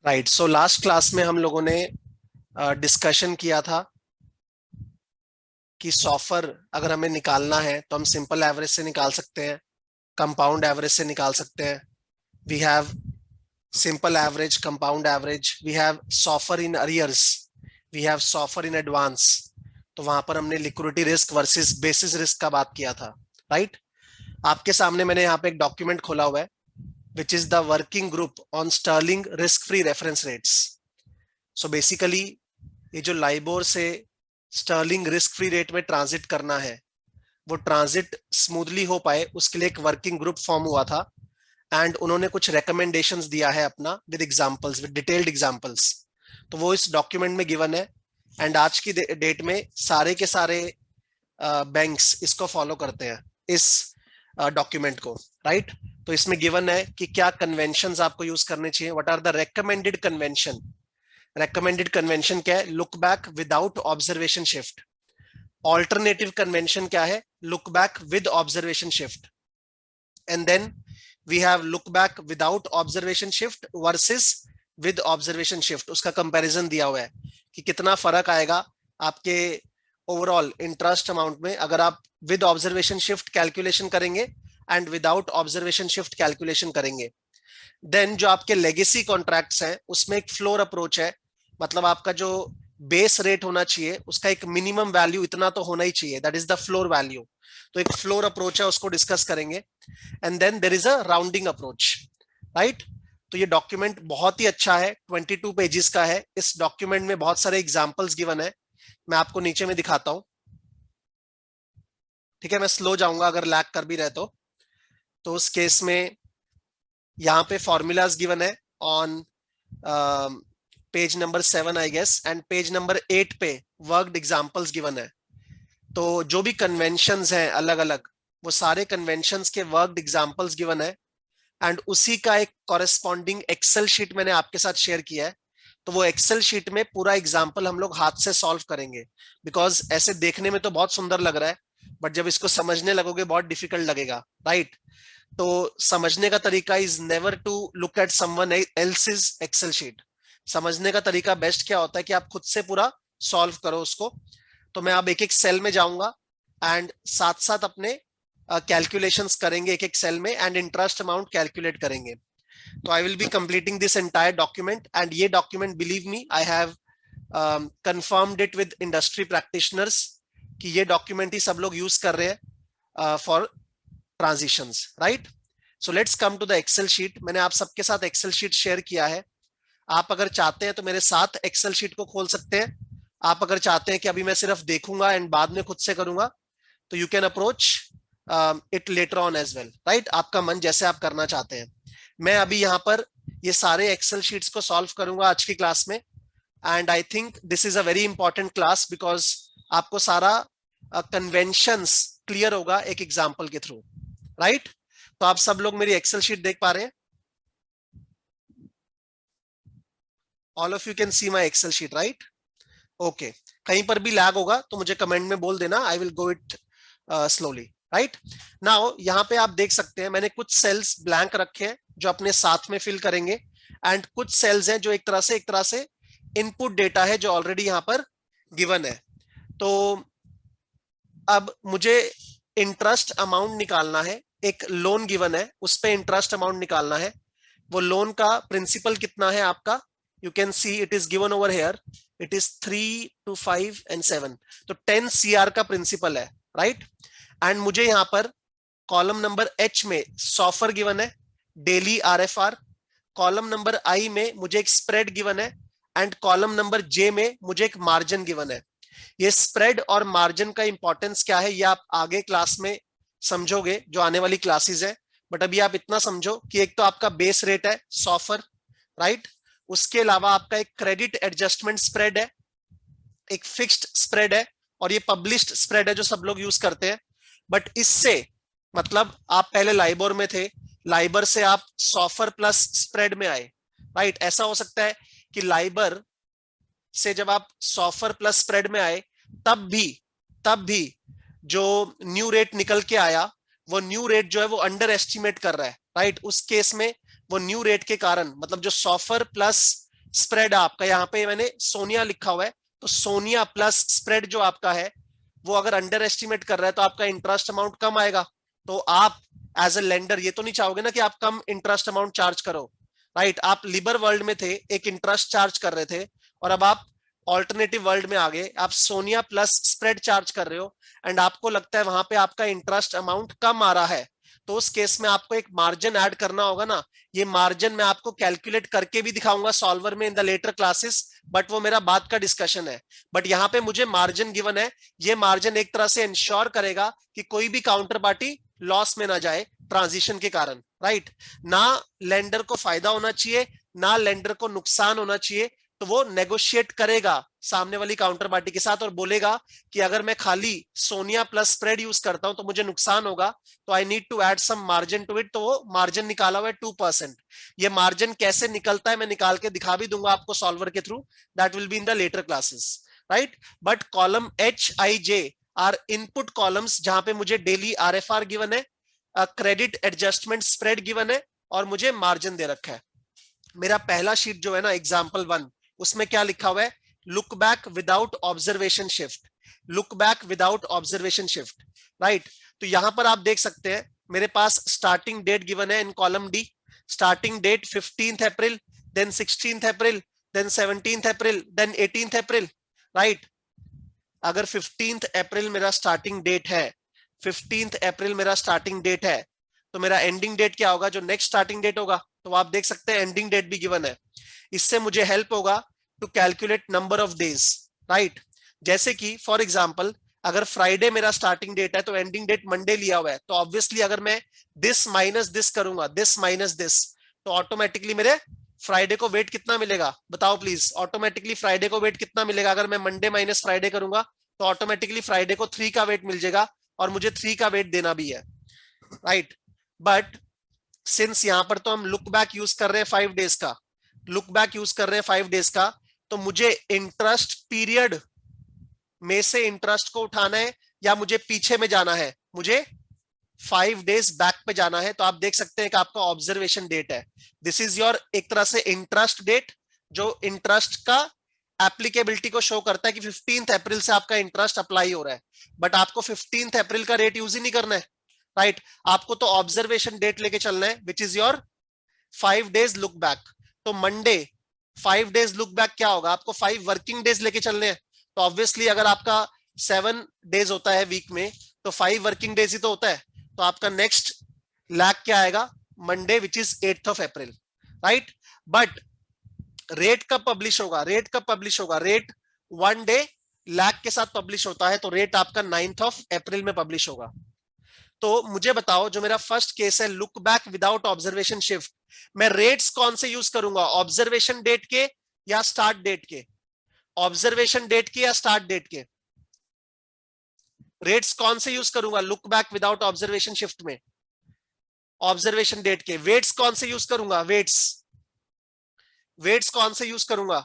Right. So last class में हम लोगों ने डिस्कशन किया था कि सॉफर अगर हमें निकालना है तो हम सिंपल एवरेज से निकाल सकते हैं, कंपाउंड एवरेज से निकाल सकते हैं। We have simple average, compound average, we have SOFR in arrears, we have SOFR in advance. तो वहां पर हमने liquidity risk versus basis risk का बात किया था। राइट। आपके सामने मैंने यहाँ पे एक डॉक्यूमेंट खोला हुआ है which is the working group on sterling risk free reference rates. So basically ये जो लाइबोर से स्टर्लिंग रिस्क फ्री रेट में ट्रांजिट करना है, वो ट्रांजिट स्मूथली हो पाए उसके लिए एक वर्किंग ग्रुप फॉर्म हुआ था। एंड उन्होंने कुछ रिकमेंडेशंस दिया है अपना, with examples, with detailed examples. तो वो इस डॉक्यूमेंट में गिवन है। एंड आज की डेट में सारे के सारे बैंक्स इसको फॉलो करते हैं, इस डॉक्यूमेंट को। राइट। तो इसमें गिवन है कि क्या कन्वेंशंस आपको यूज करने चाहिए, what are the recommended convention. Recommended convention क्या है? Look back without observation shift. Alternative convention क्या है? Look back with observation shift. And then we have look back without observation shift versus with observation shift. उसका comparison दिया हुआ है कि कितना फर्क आएगा आपके ओवरऑल इंटरेस्ट अमाउंट में अगर आप विद ऑब्जर्वेशन शिफ्ट कैलकुलेशन करेंगे and without observation shift calculation करेंगे। देन जो आपके लेगेसी कॉन्ट्रैक्ट्स हैं उसमें एक फ्लोर अप्रोच है, मतलब आपका जो बेस रेट होना चाहिए उसका एक मिनिमम वैल्यू इतना तो होना ही चाहिए, that is the floor value. तो एक फ्लोर अप्रोच है, उसको डिस्कस करेंगे। And then there is a rounding approach. Right. तो ये डॉक्यूमेंट बहुत ही अच्छा है, 22 पेजेस का है। इस डॉक्यूमेंट में बहुत सारे एग्जाम्पल्स गिवन है, मैं आपको नीचे में दिखाता हूं। ठीक है, मैं स्लो जाऊंगा अगर लैग कर भी रहे तो उस केस में यहाँ पे फॉर्मूलाज गिवन है on page number 7 I guess, and page number 8 पे वर्कड एग्जांपल्स गिवन है। तो जो भी कन्वेंशंस हैं अलग अलग, वो सारे कन्वेंशंस के वर्कड एग्जांपल्स गिवन है। एंड उसी का एक कॉरेस्पॉन्डिंग एक्सेल शीट मैंने आपके साथ शेयर किया है। तो वो एक्सेल शीट में पूरा एग्जाम्पल हम लोग हाथ से सॉल्व करेंगे, बिकॉज ऐसे देखने में तो बहुत सुंदर लग रहा है, बट जब इसको समझने लगोगे बहुत डिफिकल्ट लगेगा। राइट। तो समझने का तरीका is never to look at someone else's Excel sheet. समझने का तरीका बेस्ट क्या होता है कि आप खुद से पूरा सॉल्व करो उसको। तो मैं अब एक एक सेल में जाऊंगा एंड साथ साथ अपने कैलकुलेशंस करेंगे एक एक सेल में, एंड इंटरेस्ट अमाउंट कैलकुलेट करेंगे। तो I will be completing this entire document, and ये document believe me I have confirmed it with industry practitioners कि ये डॉक्यूमेंट ही सब लोग यूज कर रहे हैं for transitions. Right. So let's come to the Excel sheet. मैंने आप सबके साथ एक्सेल शीट शेयर किया है। आप अगर चाहते हैं तो मेरे साथ एक्सेल शीट को खोल सकते हैं। आप अगर चाहते हैं कि अभी मैं सिर्फ देखूंगा एंड बाद में खुद से करूंगा, तो you can approach it later on as well. Right. आपका मन जैसे आप करना चाहते हैं। मैं अभी यहाँ पर ये सारे एक्सेल शीट्स को सॉल्व करूंगा आज की क्लास में। And I think this is a very important class because आपको सारा कन्वेंशंस क्लियर होगा एक एग्जाम्पल के थ्रू। राइट। तो आप सब लोग मेरी एक्सेल शीट देख पा रहे हैं? All of you can see my Excel sheet, right? Okay. कहीं पर भी लैग होगा तो मुझे कमेंट में बोल देना, I will go it slowly. Right. Now यहाँ पे आप देख सकते हैं मैंने कुछ सेल्स ब्लैंक रखे हैं जो अपने साथ में फिल करेंगे, एंड कुछ सेल्स हैं जो एक तरह से इनपुट डेटा है जो ऑलरेडी यहाँ पर गिवन है। तो अब मुझे इंटरेस्ट अमाउंट निकालना है। एक लोन गिवन है, उस पर इंटरेस्ट अमाउंट निकालना है। वो लोन का प्रिंसिपल कितना है आपका? You can see it is given over here, it is 3 to 5 and 7। तो 10 CR का प्रिंसिपल है। राइट। एंड मुझे यहां पर कॉलम नंबर एच में सॉफर गिवन है, डेली RFR। कॉलम नंबर आई में मुझे एक स्प्रेड गिवन है, एंड कॉलम नंबर जे में मुझे एक मार्जिन गिवन है। ये स्प्रेड और मार्जिन का इंपॉर्टेंस क्या है ये आप आगे क्लास में समझोगे, जो आने वाली क्लासेस है। बट अभी आप इतना समझो कि एक तो आपका बेस रेट है सॉफर। राइट। उसके अलावा आपका एक क्रेडिट एडजस्टमेंट स्प्रेड है, एक फिक्स्ड स्प्रेड है, और ये पब्लिश्ड स्प्रेड है जो सब लोग यूज करते हैं। बट इससे मतलब आप पहले लाइबर में थे, लाइबर से आप सॉफर प्लस स्प्रेड में आए। राइट। ऐसा हो सकता है कि लाइबर से जब आप सॉफर प्लस स्प्रेड में आए तब भी जो न्यू रेट निकल के आया वो न्यू रेट जो है वो अंडर एस्टिमेट कर रहा है। राइट। उस केस में वो न्यू रेट के कारण मतलब जो सॉफर प्लस स्प्रेड आपका, यहाँ पे मैंने सोनिया लिखा हुआ है, तो सोनिया प्लस स्प्रेड जो आपका है वो अगर अंडर एस्टिमेट कर रहा है तो आपका इंटरेस्ट अमाउंट कम आएगा। तो आप एज ए लेंडर ये तो नहीं चाहोगे ना कि आप कम इंटरेस्ट अमाउंट चार्ज करो, राइट। आप लिबर वर्ल्ड में थे, एक इंटरेस्ट चार्ज कर रहे थे, और अब आप ऑल्टरनेटिव वर्ल्ड में आ गए, आप सोनिया प्लस स्प्रेड चार्ज कर रहे हो, एंड आपको लगता है वहां पे आपका इंटरेस्ट अमाउंट कम आ रहा है, तो उस केस में आपको एक मार्जिन ऐड करना होगा ना। ये मार्जिन मैं आपको कैलकुलेट करके भी दिखाऊंगा सॉल्वर में in the later classes, but वो मेरा बाद का डिस्कशन है। बट यहाँ पे मुझे मार्जिन गिवन है, ये मार्जिन एक तरह से इंश्योर करेगा कि कोई भी काउंटर पार्टी लॉस में ना जाए ट्रांजिशन के कारण, राइट। ना लेंडर को फायदा होना चाहिए, ना लेंडर को नुकसान होना चाहिए, तो वो नेगोशिएट करेगा सामने वाली काउंटर पार्टी के साथ और बोलेगा कि अगर मैं खाली सोनिया प्लस स्प्रेड यूज करता हूं तो मुझे नुकसान होगा, तो I need to add some margin to it. तो वो मार्जिन निकाला हुआ है 2%। ये मार्जिन कैसे निकलता है मैं निकाल के दिखा भी दूंगा आपको सॉल्वर के थ्रू, that will be in the later classes, right. But column H I J are input columns, जहां पे मुझे डेली RFR गिवन है, क्रेडिट एडजस्टमेंट स्प्रेड गिवन है, और मुझे मार्जिन दे रखा है। मेरा पहला शीट जो है ना एग्जाम्पल 1, उसमें क्या लिखा हुआ है, look back without observation shift, look back without observation shift, right. तो यहां पर आप देख सकते हैं मेरे पास स्टार्टिंग डेट गिवन है in column D, starting date 15 April, then 16 April, then 17 April, then 18 April, right. अगर 15 अप्रैल मेरा स्टार्टिंग डेट है, 15 अप्रैल मेरा स्टार्टिंग डेट है, तो मेरा एंडिंग डेट क्या होगा, जो नेक्स्ट स्टार्टिंग डेट होगा, तो आप देख सकते हैं एंडिंग डेट भी गिवन है। इससे मुझे हेल्प होगा to calculate number of days, right. जैसे कि फॉर एग्जांपल अगर फ्राइडे मेरा स्टार्टिंग डेट है तो एंडिंग डेट मंडे लिया हुआ है, तो ऑब्वियसली अगर मैं दिस माइनस दिस करूंगा, दिस माइनस दिस, तो ऑटोमेटिकली मेरे फ्राइडे को वेट कितना मिलेगा, बताओ प्लीज। ऑटोमेटिकली फ्राइडे को वेट कितना मिलेगा, अगर मैं मंडे माइनस फ्राइडे करूंगा तो ऑटोमेटिकली फ्राइडे को 3 का वेट मिल जाएगा, और मुझे 3 का वेट देना भी है, राइट। बट सिंस यहां पर तो हम लुक बैक यूज कर रहे हैं 5 डेज का, लुक बैक यूज कर रहे हैं 5 डेज का, तो मुझे इंटरेस्ट पीरियड में से इंटरेस्ट को उठाना है या मुझे पीछे में जाना है, मुझे 5 डेज बैक पे जाना है। तो आप देख सकते हैं कि आपका ऑब्जर्वेशन डेट है, दिस इज योर एक तरह से इंटरेस्ट डेट, जो इंटरेस्ट का एप्लीकेबिलिटी को शो करता है कि 15 अप्रैल से आपका इंटरेस्ट अप्लाई हो रहा है। बट आपको 15 अप्रैल का रेट यूज ही नहीं करना है, राइट। आपको तो ऑब्जर्वेशन डेट लेके चलना है which is your 5 days look back. तो मंडे 5 डेज लुक बैक क्या होगा, आपको 5 वर्किंग डेज लेके चलने हैं। तो ऑब्वियसली अगर आपका 7 डेज होता है वीक में, तो 5 वर्किंग डेज ही तो होता है, तो आपका नेक्स्ट लैग क्या आएगा, Monday which is 8th of April, right. But rate कब पब्लिश होगा, रेट कब पब्लिश होगा, रेट 1 डे लैग के साथ पब्लिश होता है, तो रेट आपका 9th of April में पब्लिश होगा। तो मुझे बताओ जो मेरा फर्स्ट केस है look back without observation shift, मैं रेट्स कौन से यूज करूंगा, ऑब्जर्वेशन डेट के या स्टार्ट डेट के, ऑब्जर्वेशन डेट के या स्टार्ट डेट के, रेट्स कौन से यूज करूंगा look back without observation shift में, ऑब्जर्वेशन डेट के। वेट्स कौन से यूज करूंगा, वेट्स, वेट्स कौन से यूज करूंगा,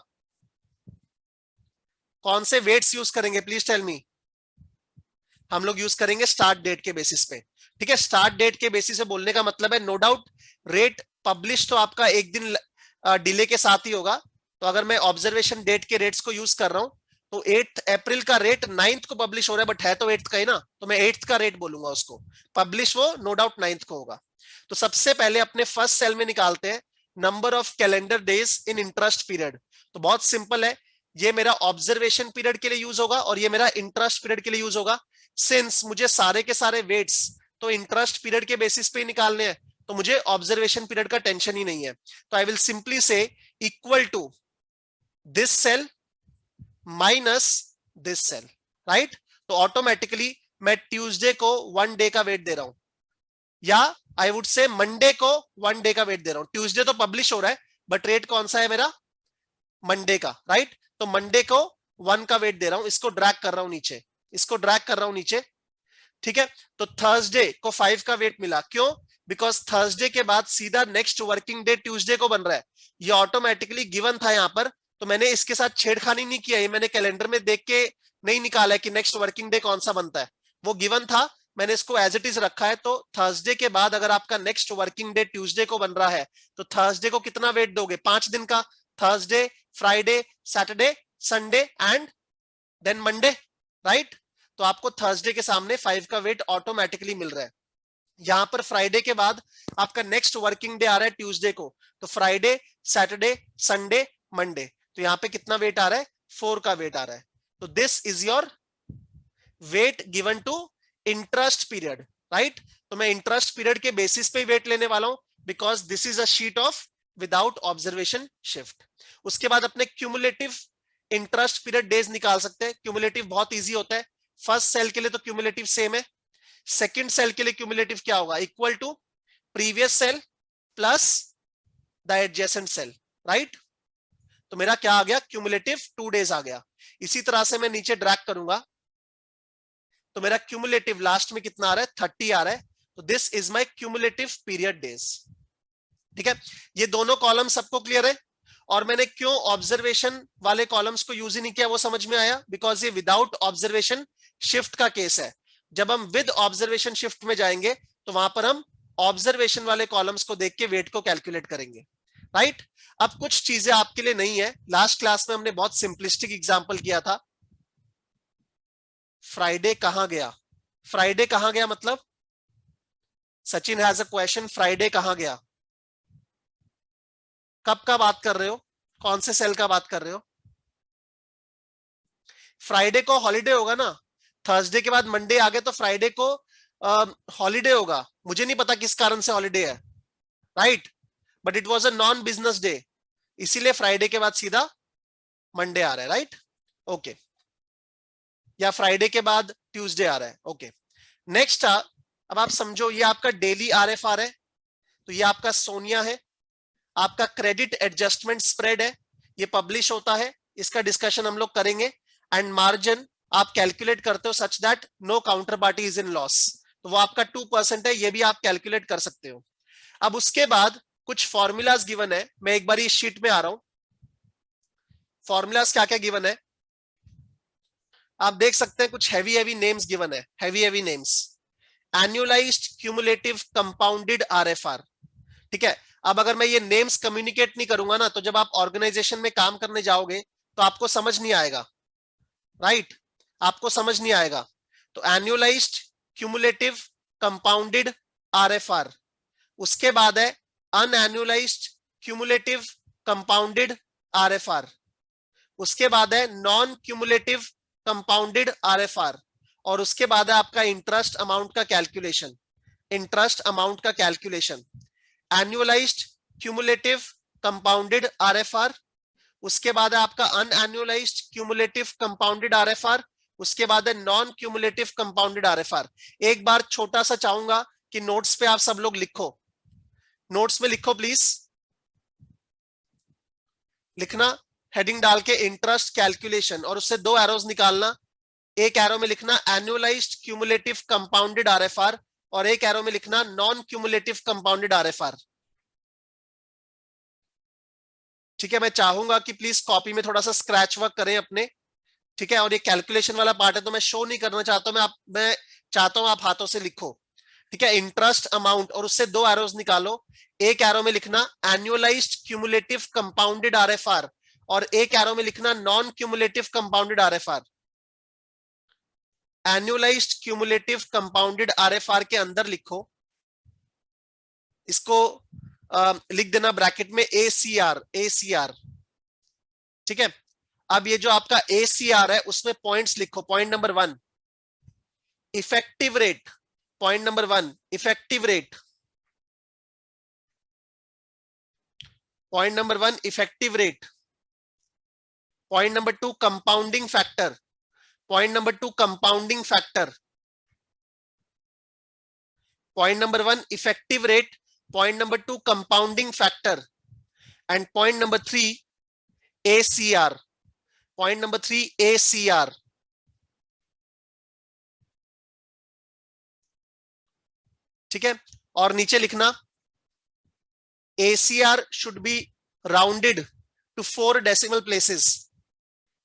कौन से वेट्स यूज करेंगे प्लीज टेल मी। हम लोग यूज करेंगे स्टार्ट डेट के बेसिस पे, ठीक है। स्टार्ट डेट के बेसिस पे बोलने का मतलब है नो डाउट रेट पब्लिश तो आपका एक दिन डिले के साथ ही होगा। तो अगर मैं ऑब्जर्वेशन डेट के रेट्स को यूज कर रहा हूं तो 8 अप्रैल का रेट 9th को पब्लिश हो रहा है, बट है तो 8th का ही ना, तो मैं 8th का रेट बोलूंगा उसको, पब्लिश वो नो डाउट 9th को होगा। तो सबसे पहले अपने फर्स्ट सेल में निकालते हैं number of calendar days in interest period. तो बहुत सिंपल है, ये मेरा ऑब्जर्वेशन पीरियड के लिए यूज होगा और ये मेरा इंटरेस्ट पीरियड के लिए यूज होगा। सिंस मुझे सारे के सारे वेट्स तो इंटरेस्ट पीरियड के बेसिस पे ही निकालने हैं, तो मुझे ऑब्जर्वेशन पीरियड का टेंशन ही नहीं है। तो I will simply say equal to this cell minus this cell, right. तो ऑटोमेटिकली मैं ट्यूसडे को 1 डे का वेट दे रहा हूं, या आई वुड से मंडे को 1 डे का वेट दे रहा हूं। ट्यूसडे तो पब्लिश हो रहा है बट रेट कौन सा है मेरा, मंडे का, राइट। तो मंडे को 1 का वेट दे रहा हूं, इसको ड्रैग कर रहा हूं नीचे, इसको ड्रैग कर रहा हूं नीचे, ठीक है। तो थर्सडे को 5 का वेट मिला, क्यों, बिकॉज थर्सडे के बाद सीधा नेक्स्ट वर्किंग डे ट्यूसडे को बन रहा है, ये ऑटोमेटिकली गिवन था यहां पर। तो मैंने इसके साथ छेड़खानी नहीं किया, ये मैंने कैलेंडर में देख के नहीं निकाला है कि नेक्स्ट वर्किंग डे कौन सा बनता है, वो गिवन था, मैंने इसको एज इट इज रखा है। तो थर्सडे के बाद अगर आपका नेक्स्ट वर्किंग डे ट्यूसडे को बन रहा है तो थर्सडे को कितना वेट दोगे, 5 दिन का, Thursday, Friday, Saturday, Sunday and then Monday, right? तो आपको थर्सडे के सामने 5 का वेट ऑटोमेटिकली मिल रहा है। यहां पर फ्राइडे के बाद आपका नेक्स्ट वर्किंग डे आ रहा है ट्यूसडे को, तो फ्राइडे, सैटरडे, संडे, मंडे, तो यहां पे कितना वेट आ रहा है? 4 का वेट आ रहा है। तो this is your weight given to interest period, right? तो मैं इंटरेस्ट पीरियड के बेसिस पे वेट लेने वाला हूं, because this is a sheet of without observation shift. उसके बाद अपने क्यूमुलेटिव इंटरेस्ट पीरियड डेज निकाल सकते हैं। क्यूमुलेटिव बहुत इजी होता है। फर्स्ट सेल के लिए तो क्यूमुलेटिव सेम है, सेकंड सेल के लिए क्यूमुलेटिव क्या होगा? Equal to previous cell plus the adjacent cell, right? तो मेरा क्या आ गया? क्यूमुलेटिव 2 डेज आ गया। इसी तरह से मैं नीचे ड्रैग करूंगा तो मेरा क्यूमुलेटिव लास्ट में कितना आ रहा है? 30 आ रहा है। तो this is my cumulative period days. ठीक है, ये दोनों कॉलम सबको क्लियर है? और मैंने क्यों ऑब्जर्वेशन वाले कॉलम्स को यूज ही नहीं किया वो समझ में आया? बिकॉज ये विदाउट ऑब्जर्वेशन शिफ्ट का केस है। जब हम विद ऑब्जर्वेशन शिफ्ट में जाएंगे तो वहां पर हम ऑब्जर्वेशन वाले कॉलम्स को देख के वेट को कैलकुलेट करेंगे, राइट? अब कुछ चीजें आपके लिए नहीं है। लास्ट क्लास में हमने बहुत सिंपलिस्टिक एग्जांपल किया था। फ्राइडे कहां गया? फ्राइडे कहां गया मतलब? Sachin has a question, Friday कहां गया? कब का बात कर रहे हो? कौन से सेल का बात कर रहे हो? फ्राइडे को हॉलीडे होगा ना, थर्सडे के बाद मंडे आ गए तो फ्राइडे को हॉलीडे होगा। मुझे नहीं पता किस कारण से हॉलीडे है, right? But it was a non business day, इसीलिए फ्राइडे के बाद सीधा मंडे आ रहा है, राइट? ओके, या फ्राइडे के बाद ट्यूसडे आ रहा है। ओके, नेक्स्ट अब आप समझो, ये आपका डेली आरएफआर है, तो ये आपका सोनिया है, आपका क्रेडिट एडजस्टमेंट स्प्रेड है, ये पब्लिश होता है, इसका डिस्कशन हम लोग करेंगे। एंड मार्जिन आप कैलकुलेट करते हो such that no counterparty is in loss, तो वो आपका 2% है, ये भी आप कैलकुलेट कर सकते हो। अब उसके बाद कुछ फॉर्मूलाज गिवन है, मैं एक बार इस शीट में आ रहा हूं। फॉर्मूलाज क्या क्या गिवन है आप देख सकते हैं, कुछ हैवी नेम्स गिवन है, हैवी नेम्स। एन्युअलाइज्ड क्यूमुलेटिव कंपाउंडेड आरएफआर, ठीक है? अब अगर मैं ये नेम्स कम्युनिकेट नहीं करूंगा ना, तो जब आप ऑर्गेनाइजेशन में काम करने जाओगे तो आपको समझ नहीं आएगा, राइट? आपको समझ नहीं आएगा। तो एन्युअलाइज्ड क्यूमुलेटिव कंपाउंडेड आरएफआर, उसके बाद है अनएन्युअलाइज्ड क्यूमुलेटिव कंपाउंडेड आरएफआर, उसके बाद है नॉन क्यूमुलेटिव कंपाउंडेड आरएफआर, और उसके बाद है आपका इंटरेस्ट अमाउंट का कैलकुलेशन। इंटरेस्ट अमाउंट का कैलकुलेशन, एन्युअलाइज्ड क्यूमुलेटिव कंपाउंडेड आरएफआर, उसके बाद है आपका अनएन्युअलाइज्ड क्यूमुलेटिव कंपाउंडेड आरएफआर, उसके बाद है नॉन क्यूमुलेटिव कंपाउंडेड आरएफआर। एक बार छोटा सा चाहूंगा कि नोट्स पे आप सब लोग लिखो, नोट्स में लिखो प्लीज, लिखना हेडिंग डाल के इंटरेस्ट कैलकुलेशन, और उससे 2 एरोज निकालना। एक एरो में लिखना एन्युअलाइज्ड क्यूमुलेटिव कंपाउंडेड आरएफआर, और एक एरो में लिखना नॉन क्यूमुलेटिव कंपाउंडेड आरएफआर। ठीक है, मैं चाहूंगा कि प्लीज कॉपी में थोड़ा सा स्क्रैच वर्क करें अपने, ठीक है? और ये कैलकुलेशन वाला पार्ट है तो मैं शो नहीं करना चाहता हूं, मैं चाहता हूं आप हाथों से लिखो, ठीक है? इंटरेस्ट अमाउंट, और उससे 2 एरोज निकालो। एक एरो में लिखना एन्युअलाइज्ड क्यूमुलेटिव कंपाउंडेड आरएफआर, और एक एरो में लिखना non cumulative compounded RFR. Annualised cumulative compounded RFR के अंदर लिखो, इसको लिख देना ब्रैकेट में ACR, ACR, ठीक है? अब ये जो आपका ACR है उसमें पॉइंट्स लिखो। Point number 1 effective rate, point number 1 effective rate, point number 1 effective rate, point number 2 compounding factor, point number 2 compounding factor, point number 1 effective rate, point number 2 compounding factor, and point number 3 ACR, point number 3 ACR, ठीक है? और नीचे लिखना ACR should be rounded to 4 decimal places,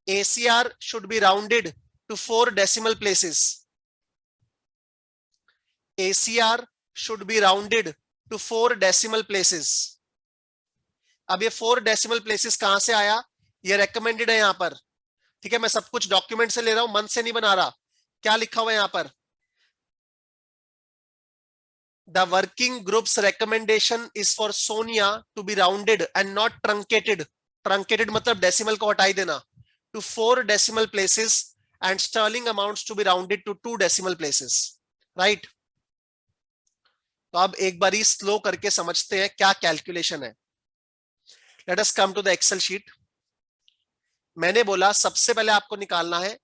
ACR should be rounded to 4 decimal places, ACR should be rounded to 4 decimal places. अब ये 4 decimal places कहां से आया, ये रेकमेंडेड है यहां पर, ठीक है, मैं सब कुछ डॉक्यूमेंट से ले रहा हूं, मंथ से नहीं बना रहा। क्या लिखा हुआ है यहां पर, the working group's recommendation is for SONIA to be rounded and not truncated, truncated मतलब डेसिमल को हटाई देना, to 4 decimal places and sterling amounts to be rounded to 2 decimal places, right. तो अब एक बार स्लो करके समझते हैं क्या कैलकुलेशन है। Let us come to the Excel sheet. मैंने बोला सबसे पहले आपको निकालना है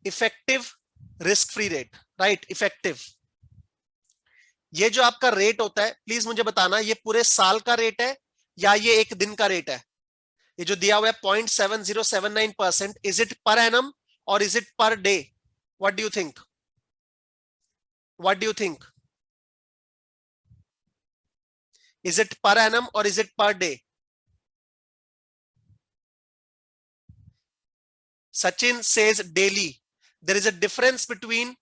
effective risk free rate, right, effective. ये जो आपका रेट होता है, प्लीज मुझे बताना ये पूरे साल का रेट है या ये एक दिन का रेट है। ये जो दिया हुआ है 0.7079%, इज इट पर एनम और is it per day? What do you think, what do you think, is it per annum और is it per day? Sachin says daily. There is a difference between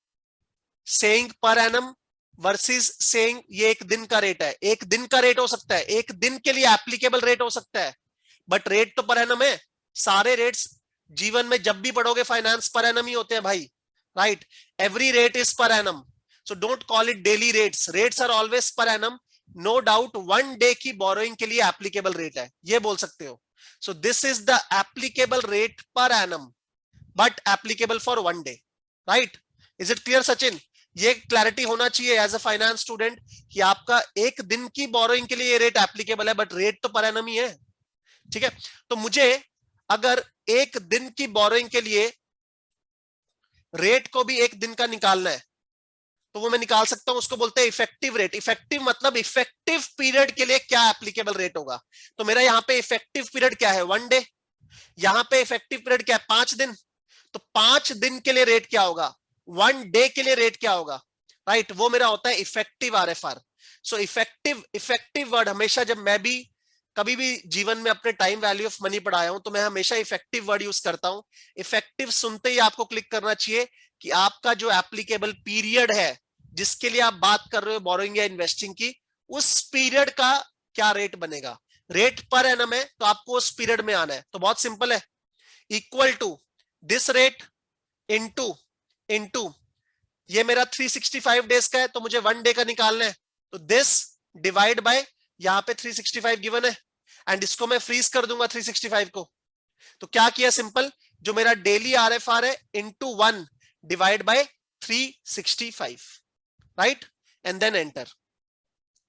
saying per annum versus saying ये एक दिन का rate है। एक दिन का rate हो सकता है, एक दिन के लिए एप्लीकेबल रेट हो सकता है, बट रेट तो पर एनम है। सारे रेट्स जीवन में जब भी पढ़ोगे फाइनेंस पर एनम ही होते हैं भाई, right. Every rate is per annum, so don't call it daily rates, rates are always per annum. No doubt one day की बोरोइंग के लिए एप्लीकेबल रेट है, ये बोल सकते हो। So this is the applicable rate per annum but applicable for one day, right. Is it clear Sachin? ये clarity होना चाहिए एज अ फाइनेंस स्टूडेंट कि आपका एक दिन की बोरोइंग के लिए ये रेट एप्लीकेबल है, बट रेट तो पर एनम ही है, ठीक है। तो मुझे अगर एक दिन की बोरोइंग के लिए रेट को भी एक दिन का निकालना है तो वो मैं निकाल सकता हूं, उसको बोलते हैं इफेक्टिव रेट। इफेक्टिव मतलब इफेक्टिव पीरियड के लिए क्या एप्लीकेबल रेट होगा। तो मेरा यहाँ पे इफेक्टिव पीरियड क्या है, 1 डे। यहाँ पे इफेक्टिव पीरियड क्या है, 5 दिन। तो 5 दिन के लिए रेट क्या होगा, 1 डे के लिए रेट क्या होगा, राइट। वो मेरा होता है effective RFR. So effective, effective word हमेशा, जब मैं भी कभी भी जीवन में अपने टाइम वैल्यू ऑफ मनी पढ़ाया हूं तो मैं हमेशा इफेक्टिव वर्ड यूज करता हूं। इफेक्टिव सुनते ही आपको क्लिक करना चाहिए कि आपका जो एप्लीकेबल पीरियड है जिसके लिए आप बात कर रहे हो बोरोइंग या इन्वेस्टिंग की, उस पीरियड का क्या रेट बनेगा। रेट पर एनम है तो आपको उस पीरियड में आना है, तो बहुत सिंपल है, equal to this rate into ये मेरा 365 डेज का है तो मुझे 1 डे का निकालना है, तो दिस डिवाइड बाय यहां पे 365 गिवन है एंड इसको मैं फ्रीज कर दूंगा 365 को। तो क्या किया, सिंपल, जो मेरा डेली आरएफआर है into 1 divide by 365, right, and then enter.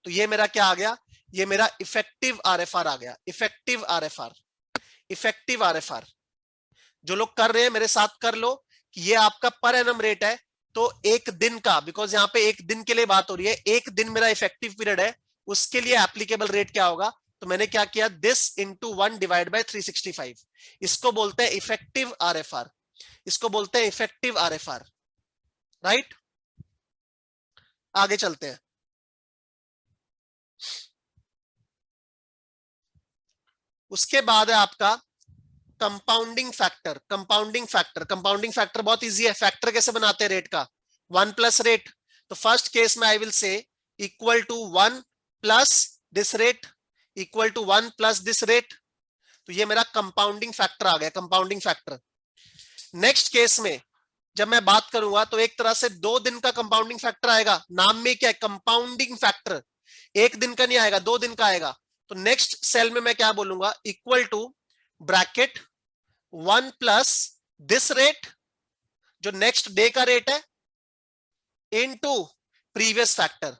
तो ये मेरा क्या आ गया, ये मेरा इफेक्टिव आरएफआर आ गया। Effective RFR, effective RFR. जो लोग कर रहे हैं मेरे साथ कर लो कि ये आपका पर एनम रेट है, तो एक दिन का, बिकॉज यहाँ पे एक दिन के लिए बात हो रही है, एक दिन मेरा इफेक्टिव पीरियड है, उसके लिए एप्लीकेबल रेट क्या होगा। तो मैंने क्या किया, दिस इनटू 1 डिवाइड बाय 365। इसको बोलते हैं इफेक्टिव आरएफआर, इसको बोलते हैं इफेक्टिव आरएफआर, राइट। आगे चलते हैं। उसके बाद है आपका compounding factor. Compounding factor, compounding factor बहुत इजी है। फैक्टर कैसे बनाते हैं रेट का, 1 प्लस रेट। तो फर्स्ट केस में I will say equal to 1 plus this rate equal to 1 plus this rate. तो ये मेरा कंपाउंडिंग फैक्टर आ गया, कंपाउंडिंग फैक्टर। नेक्स्ट केस में जब मैं बात करूंगा तो एक तरह से 2 दिन का कंपाउंडिंग फैक्टर आएगा। नाम में क्या है, कंपाउंडिंग फैक्टर, एक दिन का नहीं आएगा, 2 दिन का आएगा। तो नेक्स्ट सेल में मैं क्या बोलूंगा, equal to bracket 1 plus this rate जो नेक्स्ट डे का रेट है इनटू प्रीवियस फैक्टर,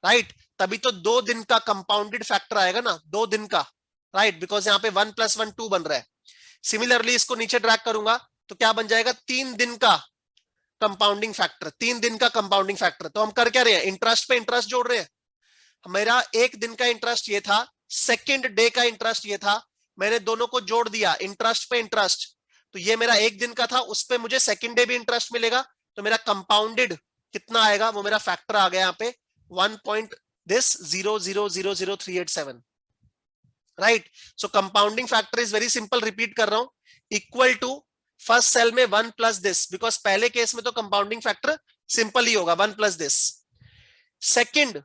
राइट। तभी तो 2 दिन का कंपाउंडेड फैक्टर आएगा ना, 2 दिन का, राइट, बिकॉज यहां पे 1 + 1 2 बन रहा है। सिमिलरली इसको नीचे ड्रैग करूंगा तो क्या बन जाएगा, 3 दिन का कंपाउंडिंग फैक्टर, 3 दिन का कंपाउंडिंग फैक्टर। तो हम कर क्या रहे हैं, इंटरेस्ट पे इंटरेस्ट जोड़ रहे हैं। मेरा एक दिन का इंटरेस्ट ये था, सेकेंड डे का इंटरेस्ट ये था, मैंने दोनों को जोड़ दिया, इंटरेस्ट पे इंटरेस्ट। तो ये मेरा एक दिन का था, उस पे मुझे सेकेंड डे भी इंटरेस्ट मिलेगा, तो मेरा कंपाउंडेड कितना आएगा, वो मेरा फैक्टर आ गया यहाँ पे 1.000387, right. So compounding factor is very simple, repeat कर रहा हूं, इक्वल टू फर्स्ट सेल में 1 प्लस दिस, बिकॉज पहले केस में तो कंपाउंडिंग फैक्टर सिंपल ही होगा 1 प्लस दिस। सेकेंड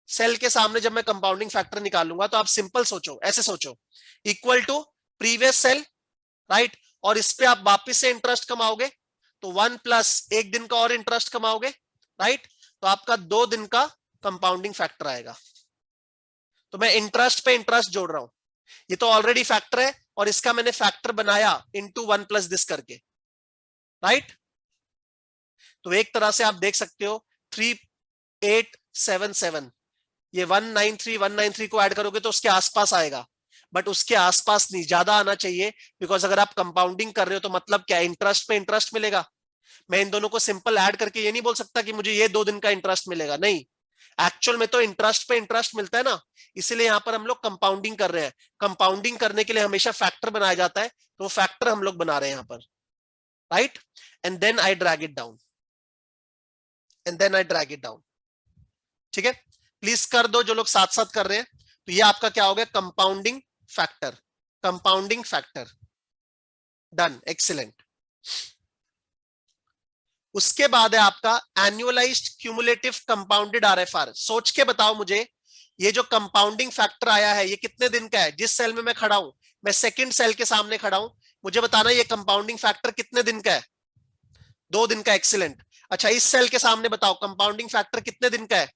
सेल के सामने जब मैं कंपाउंडिंग फैक्टर निकालूंगा तो आप सिंपल सोचो, ऐसे सोचो, equal to previous cell, right, और इस पे आप वापस से इंटरेस्ट कमाओगे तो 1 प्लस 1 दिन का और इंटरेस्ट कमाओगे, राइट, तो आपका 2 दिन का कंपाउंडिंग फैक्टर आएगा। तो मैं इंटरेस्ट पे इंटरेस्ट जोड़ रहा हूं, ये तो ऑलरेडी फैक्टर है और इसका मैंने फैक्टर बनाया इनटू 1 प्लस दिस करके, राइट। तो एक तरह से आप देख सकते हो 3877, ये 193 को ऐड करोगे तो उसके आसपास आएगा, बट उसके आसपास नहीं, ज्यादा आना चाहिए, बिकॉज अगर आप कंपाउंडिंग कर रहे हो तो मतलब क्या, इंटरेस्ट पे इंटरेस्ट मिलेगा। मैं इन दोनों को सिंपल ऐड करके ये नहीं बोल सकता कि मुझे ये 2 दिन का इंटरेस्ट मिलेगा, नहीं, एक्चुअल में तो इंटरेस्ट पे इंटरेस्ट मिलता है ना, इसीलिए यहां पर हम लोग कंपाउंडिंग कर रहे हैं। कंपाउंडिंग करने के लिए हमेशा फैक्टर बनाया जाता है, तो वो फैक्टर हम लोग बना रहे हैं यहां पर, right, and then I drag it down, ठीक है। प्लीज कर दो जो लोग साथ साथ कर रहे हैं। तो ये आपका क्या हो गया, कंपाउंडिंग फैक्टर, डन, एक्सीलेंट। उसके बाद है आपका एनुअलाइज्ड क्यूमुलेटिव कंपाउंडेड आरएफआर। सोच के बताओ मुझे, ये जो कंपाउंडिंग फैक्टर आया है ये कितने दिन का है? जिस सेल में मैं खड़ा हूं, मैं सेकंड सेल के सामने खड़ा हूं, मुझे बताना ये कंपाउंडिंग फैक्टर कितने दिन का है? 2 दिन का, एक्सीलेंट। अच्छा, इस सेल के सामने बताओ कंपाउंडिंग फैक्टर कितने दिन का है?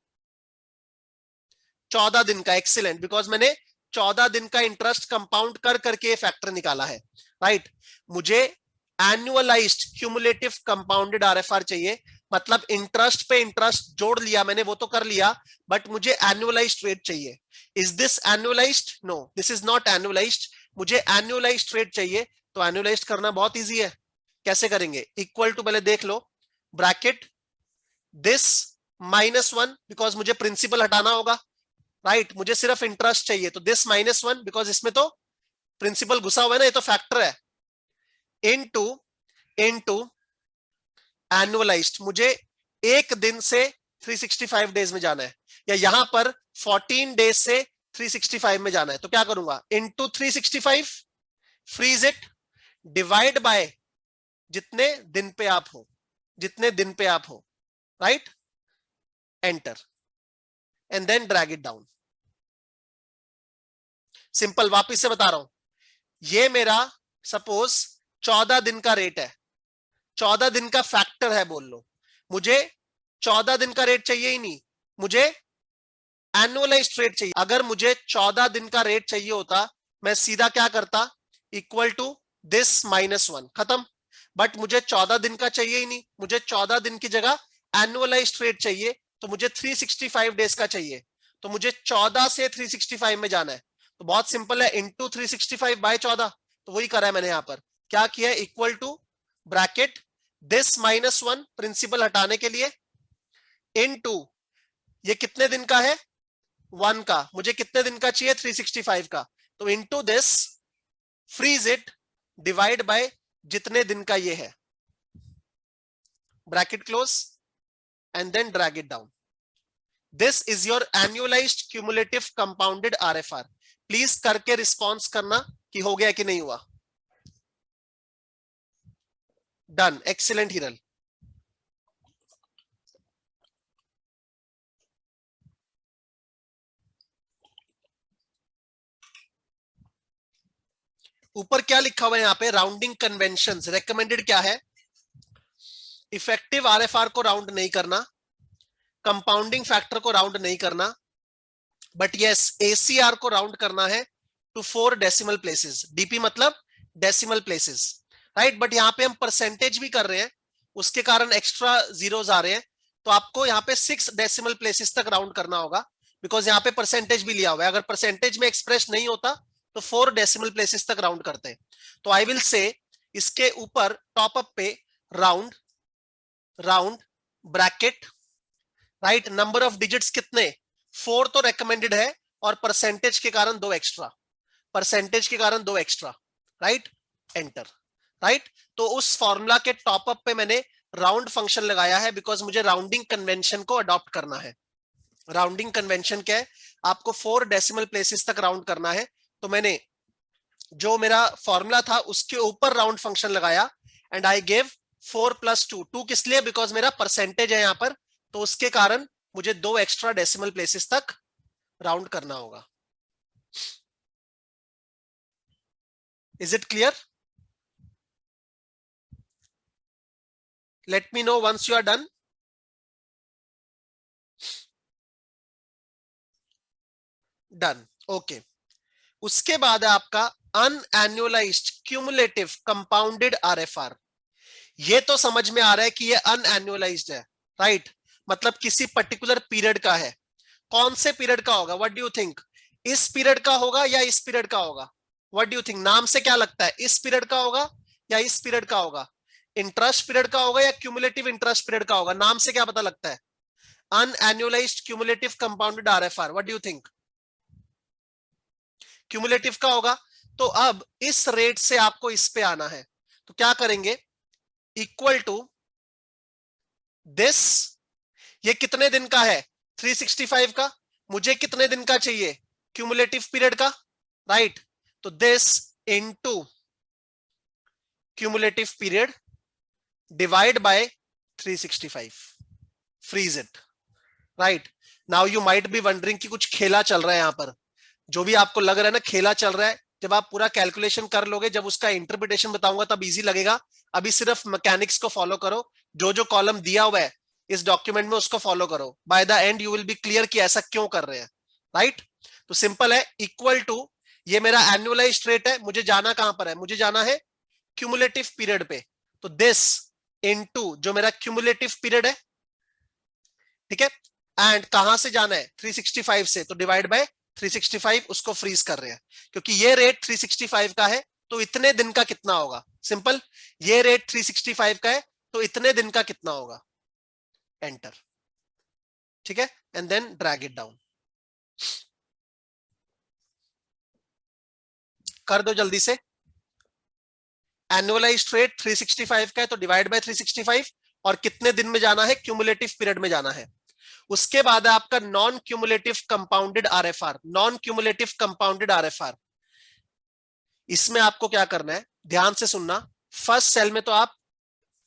14 दिन का, एक्सीलेंट, बिकॉज मैंने 14 दिन का इंटरेस्ट कंपाउंड कर करके फैक्टर निकाला है, राइट। मुझे एनुअलाइज्ड क्यूमुलेटिव कंपाउंडेड आरएफआर चाहिए, मतलब इंटरेस्ट पे इंटरेस्ट जोड़ लिया मैंने, वो तो कर लिया, बट मुझे एनुअलाइज्ड रेट चाहिए। Is this annualised? No, this is not annualised. मुझे एनुअलाइज्ड रेट चाहिए, तो एनुअलाइज्ड करना बहुत इजी है। कैसे करेंगे? इक्वल टू, पहले देख लो, ब्रैकेट दिस -1, बिकॉज मुझे प्रिंसिपल हटाना होगा, राइट, मुझे सिर्फ इंटरेस्ट चाहिए, तो दिस -1, बिकॉज इसमें तो प्रिंसिपल घुसा हुआ है ना, ये तो फैक्टर है, इनटू एनुअलाइज्ड। मुझे एक दिन से 365 डेज में जाना है, या यहां पर 14 डेज से 365 में जाना है, तो क्या करूंगा, into 365, freeze it, divide by जितने दिन पे आप हो, right, enter, and then drag it down. Simple, वापिस से बता रहा हूं, ये मेरा सपोज 14 दिन का रेट है, 14 दिन का फैक्टर है बोल लो, मुझे 14 दिन का रेट चाहिए ही नहीं, मुझे एनुअलाइज्ड रेट चाहिए। अगर मुझे 14 दिन का रेट चाहिए होता, मैं सीधा क्या करता, इक्वल टू दिस -1, खत्म। बट मुझे 14 दिन का चाहिए ही नहीं, मुझे 14 दिन की जगह एनुअलाइज्ड रेट चाहिए, तो मुझे 365 डेज का चाहिए, तो मुझे 14 से 365 में जाना है, तो बहुत सिंपल है, इंटू 365 बाय 14, तो वही करा है मैंने यहां पर, क्या किया, equal to bracket this -1, principal हटाने के लिए, इनटू ये कितने दिन का है, 1 का, मुझे कितने दिन का चाहिए, 365 का, तो into this, freeze it, divide by जितने दिन का ये है, bracket close, and then drag it down. This is your annualised cumulative compounded RFR. Please करके रिस्पॉन्स करना कि हो गया कि नहीं हुआ। Done, excellent Hiral. ऊपर क्या लिखा हुआ है यहाँ पे, राउंडिंग कन्वेंशंस, रेकमेंडेड क्या है, इफेक्टिव आरएफआर को राउंड नहीं करना, कंपाउंडिंग फैक्टर को राउंड नहीं करना, बट यस एसीआर को राउंड करना है टू 4 डेसिमल प्लेसेस। डीपी मतलब डेसिमल प्लेसेस, राइट, बट यहाँ पे हम परसेंटेज भी कर रहे हैं, उसके कारण एक्स्ट्रा जीरोस आ रहे हैं, तो आपको यहाँ पे 6 डेसिमल प्लेसेस तक राउंड करना होगा, बिकॉज यहाँ पे परसेंटेज भी लिया हुआ है। अगर परसेंटेज में एक्सप्रेस नहीं होता तो 4 डेसिमल प्लेसेस तक राउंड करते हैं। तो आई विल से इसके ऊपर टॉप अप पे round bracket, right, number of digits कितने, 4 तो रेकमेंडेड है, और परसेंटेज के कारण 2 एक्स्ट्रा, राइट, एंटर, राइट। तो उस फॉर्मूला के टॉप अप पे मैंने राउंड फंक्शन लगाया है, बिकॉज मुझे राउंडिंग कन्वेंशन को अडॉप्ट करना है। राउंडिंग कन्वेंशन क्या है, आपको 4 डेसिमल प्लेसेस तक राउंड करना है, तो मैंने जो मेरा फॉर्मूला था उसके ऊपर राउंड फंक्शन लगाया, एंड आई गिव 4 + 2, 2 किस लिए, बिकॉज मेरा परसेंटेज है यहां पर, तो उसके कारण मुझे 2 एक्स्ट्रा डेसिमल प्लेसेस तक राउंड करना होगा। Is it clear? Let me know once you are done. Done, okay. उसके बाद है आपका अनएन्युअलाइज्ड क्यूमुलेटिव कंपाउंडेड आरएफआर। ये तो समझ में आ रहा है कि ये अनएन्युअलाइज्ड है, राइट? मतलब किसी पर्टिकुलर पीरियड का है। कौन से पीरियड का होगा? What do you think? इस पीरियड का होगा या इस पीरियड का होगा? What do you think? नाम से क्या लगता है, इस पीरियड का होगा या इस पीरियड का होगा? इंटरेस्ट पीरियड का होगा या क्यूमुलेटिव इंटरेस्ट पीरियड का होगा? नाम से क्या पता लगता है? Unannualised cumulative compounded RFR. What do you think? Cumulative का होगा। तो अब इस रेट से आपको इस पे आना है, तो क्या करेंगे? Equal to this. ये कितने दिन का है? 365 का। मुझे कितने दिन का चाहिए? क्यूमुलेटिव पीरियड का, राइट? तो this into cumulative period divide by 365, freeze it, right? Now you might be wondering कि कुछ खेला चल रहा है यहां पर। जो भी आपको लग रहा है ना खेला चल रहा है, जब आप पूरा कैलकुलेशन कर लोगे, जब उसका इंटरप्रिटेशन बताऊंगा तब इजी लगेगा। अभी सिर्फ मैकेनिक्स को फॉलो करो, जो जो कॉलम दिया हुआ है इस डॉक्यूमेंट में उसको फॉलो करो। By the end you will be clear कि ऐसा क्यों कर रहे हैं, राइट? तो सिंपल है, इक्वल टू, ये मेरा एनुअलाइज्ड रेट है, मुझे जाना कहां पर है? मुझे जाना है क्यूमुलेटिव पीरियड पे। तो दिस इनटू जो मेरा क्यूमुलेटिव पीरियड है, ठीक है? एंड कहां से जाना है? 365 से, तो डिवाइड बाय 365, उसको फ्रीज कर रहे हैं क्योंकि ये रेट 365 का है। तो इतने दिन का कितना होगा? सिंपल, ये रेट 365 का है तो इतने दिन का कितना होगा? एंटर, ठीक है? And then drag it down. कर दो जल्दी से। एनुअलाइज्ड रेट 365 का है तो डिवाइड बाय 365, और कितने दिन में जाना है? क्यूमुलेटिव पीरियड में जाना है। उसके बाद है आपका non cumulative compounded RFR. Non cumulative compounded RFR, इसमें आपको क्या करना है, ध्यान से सुनना। फर्स्ट सेल में तो आप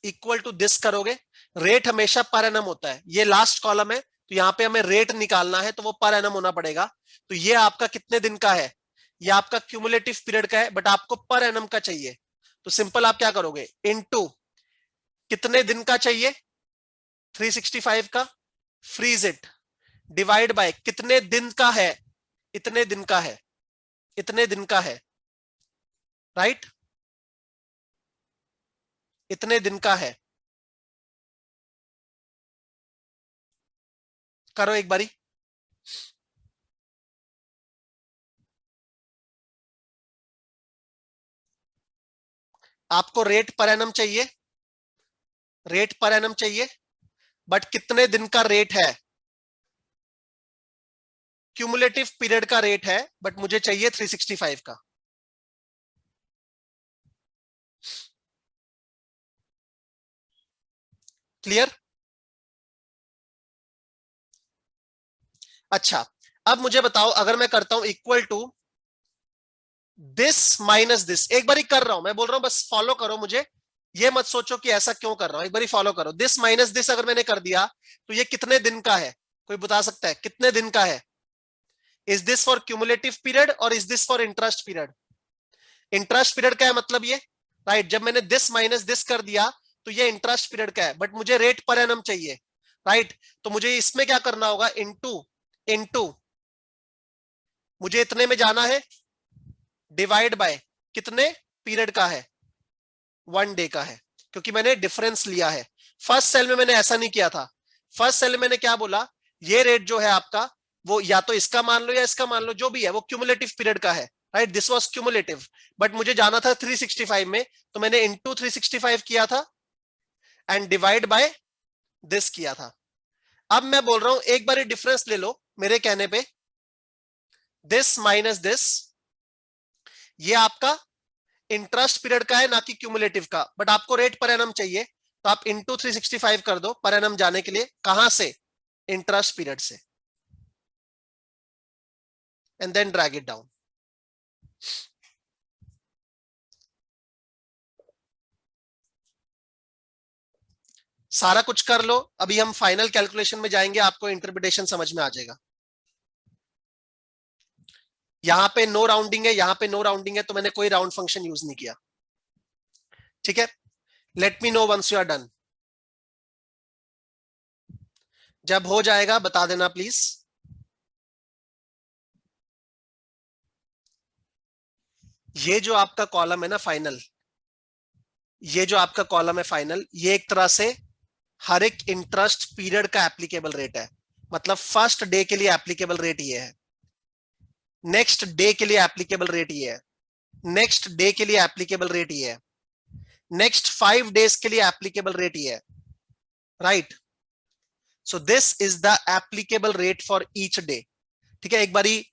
इक्वल टू दिस करोगे। रेट हमेशा पर एनम होता है, ये लास्ट कॉलम है तो यहां पे हमें रेट निकालना है तो वो पर एनम होना पड़ेगा। तो ये आपका कितने दिन का है? ये आपका क्यूमुलेटिव पीरियड का है, बट आपको पर एनम का चाहिए। तो सिंपल आप क्या करोगे? इनटू कितने दिन का चाहिए? 365 का, फ्रीज इट, डिवाइड बाय कितने दिन का है? इतने दिन का है, इतने दिन का है, राइट? इतने दिन का है। करो एक बारी। आपको रेट पर एनम चाहिए, रेट पर एनम चाहिए, बट कितने दिन का रेट है? क्यूमुलेटिव पीरियड का रेट है, बट मुझे चाहिए 365 का। क्लियर? अच्छा, अब मुझे बताओ, अगर मैं करता हूं equal to this minus this, एक बारी कर रहा हूं, मैं बोल रहा हूं बस फॉलो करो मुझे, ये मत सोचो कि ऐसा क्यों कर रहा हूं, एक बारी फॉलो करो। दिस माइनस दिस अगर मैंने कर दिया तो ये कितने दिन का है? कोई बता सकता है कितने दिन का है? Is this for cumulative period और is this for interest period? Interest period का है मतलब ये, राइट? जब मैंने दिस माइनस दिस कर दिया तो ये इंटरेस्ट पीरियड का है, बट मुझे रेट पर एनम चाहिए, राइट? तो मुझे इसमें क्या करना होगा? इनटू, इनटू, मुझे इतने में जाना है, डिवाइड बाय कितने पीरियड का है? 1 डे का है, क्योंकि मैंने डिफरेंस लिया है। फर्स्ट सेल में मैंने ऐसा नहीं किया था। फर्स्ट सेल में मैंने क्या बोला? ये रेट जो है आपका, वो या तो इसका मान लो या इसका मान लो, जो भी है वो क्यूमुलेटिव पीरियड का है, right? This was cumulative, but मुझे जाना था 365 में, तो मैंने इनटू 365 किया था एंड डिवाइड बाय दिस किया था। अब मैं बोल रहा हूं एक बार डिफरेंस ले लो मेरे कहने पे, दिस माइनस दिस, ये आपका इंटरेस्ट पीरियड का है ना कि क्यूमुलेटिव का, बट आपको रेट पर एनम चाहिए, तो आप इंटू 365 कर दो पर एनम जाने के लिए। कहां से? इंटरेस्ट पीरियड से, and then drag it down. सारा कुछ कर लो, अभी हम फाइनल कैलकुलेशन में जाएंगे, आपको इंटरप्रिटेशन समझ में आ जाएगा। यहां पे नो राउंडिंग है, यहां पे नो राउंडिंग है, तो मैंने कोई राउंड फंक्शन यूज नहीं किया। ठीक है, let me know once you are done. जब हो जाएगा बता देना प्लीज। ये जो आपका कॉलम है ना फाइनल, ये जो आपका कॉलम है फाइनल, ये एक तरह से हर एक इंटरेस्ट पीरियड का एप्लीकेबल रेट है। मतलब फर्स्ट डे के लिए एप्लीकेबल रेट ये है, नेक्स्ट डे के लिए एप्लीकेबल रेट ये है, नेक्स्ट डे के लिए एप्लीकेबल रेट ये है, नेक्स्ट 5 डेज के लिए एप्लीकेबल रेट ये है। Right, so this is the applicable rate for each day. ठीक है, एक बारी